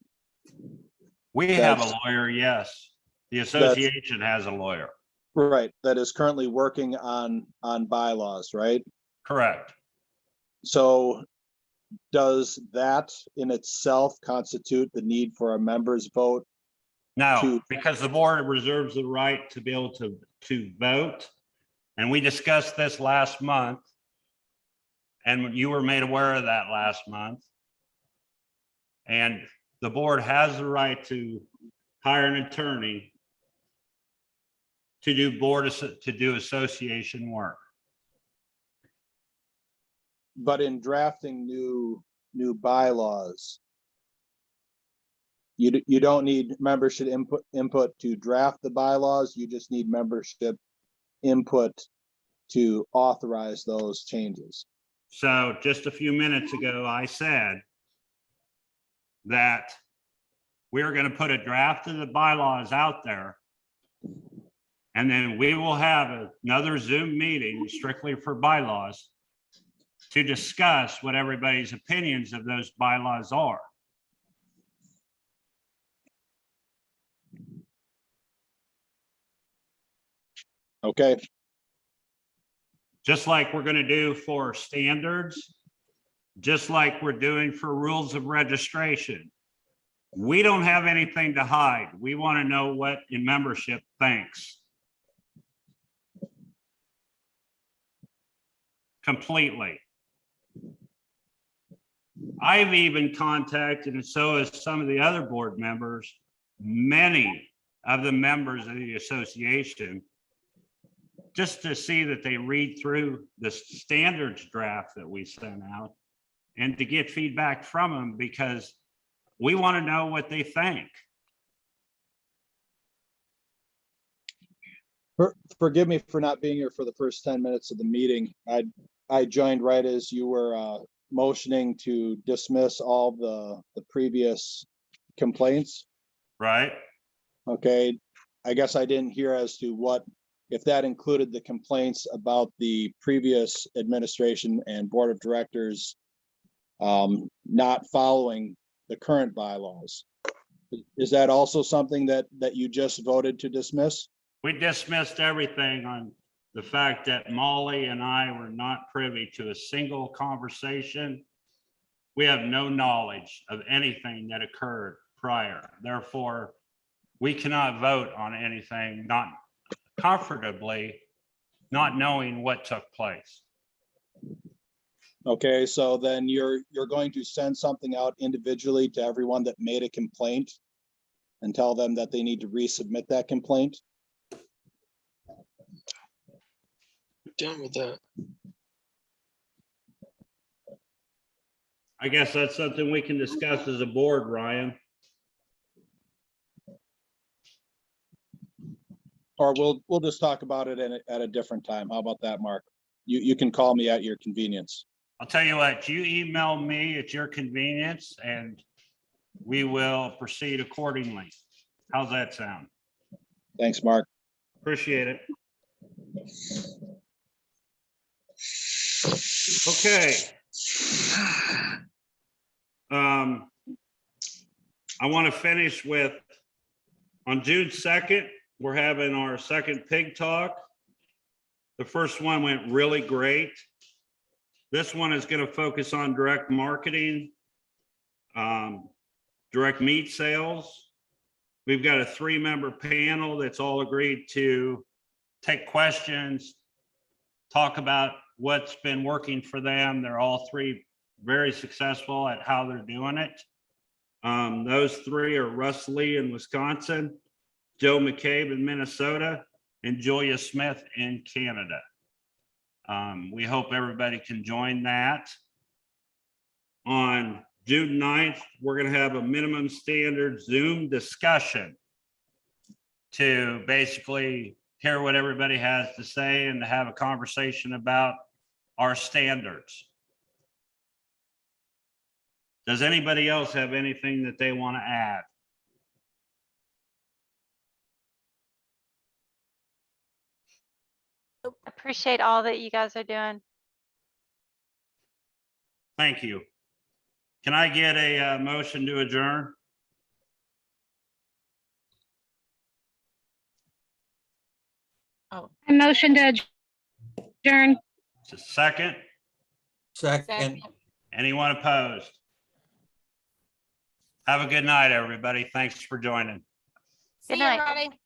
We have a That's- lawyer, yes. The association has a lawyer. Right, that is currently working on bylaws, right? Correct. So does that in itself constitute the need for a members vote? No, because the board reserves the right to be able to vote. And we discussed this last month. And you were made aware of that last month. And the board has the right to hire an attorney to do association work. But in drafting new bylaws, you don't need membership input to draft the bylaws. You just need membership input to authorize those changes. So just a few minutes ago, I said that we're going to put a draft of the bylaws out there. And then we will have another Zoom meeting strictly for bylaws to discuss what everybody's opinions of those bylaws are. Okay, Just like we're going to do for standards, just like we're doing for rules of registration. We don't have anything to hide. We want to know what in membership thinks. Completely. I've even contacted, and so has some of the other board members, many of the members of the association, just to see that they read through the standards draft that we sent out and to get feedback from them, because we want to know what they think. forgive me for not being here for the first 10 minutes of the meeting. I joined right as you were motioning to dismiss all the previous complaints. Right? Okay, I guess I didn't hear as to what, if that included the complaints about the previous administration and board of directors not following the current bylaws. Is that also something that you just voted to dismiss? We dismissed everything on the fact that Molly and I were not privy to a single conversation. We have no knowledge of anything that occurred prior. Therefore, we cannot vote on anything not comfortably, not knowing what took place. Okay, so then you're going to send something out individually to everyone that made a complaint and tell them that they need to resubmit that complaint? Done with that. I guess that's something we can discuss as a board, Ryan. Or we'll just talk about it at a different time. How about that, Mark? You can call me at your convenience. I'll tell you what, you email me at your convenience and we will proceed accordingly. How's that sound? Thanks, Mark. Appreciate it. Okay. I want to finish with, on June 2nd, we're having our second pig talk. The first one went really great. This one is going to focus on direct marketing, direct meat sales. We've got a 3-member panel that's all agreed to take questions, talk about what's been working for them. They're all 3 very successful at how they're doing it. Those 3 are Russ Lee in Wisconsin, Joe McCabe in Minnesota, and Julia Smith in Canada. We hope everybody can join that. On June 9th, we're going to have a minimum standard Zoom discussion to basically hear what everybody has to say and to have a conversation about our standards. Does anybody else have anything that they want to add? Appreciate all that you guys are doing. Thank you. Can I get a motion to adjourn? Oh, A motion to adjourn. Just a second. Second. second. Anyone opposed? Have a good night, everybody. Thanks for joining. See Good you, night. everybody.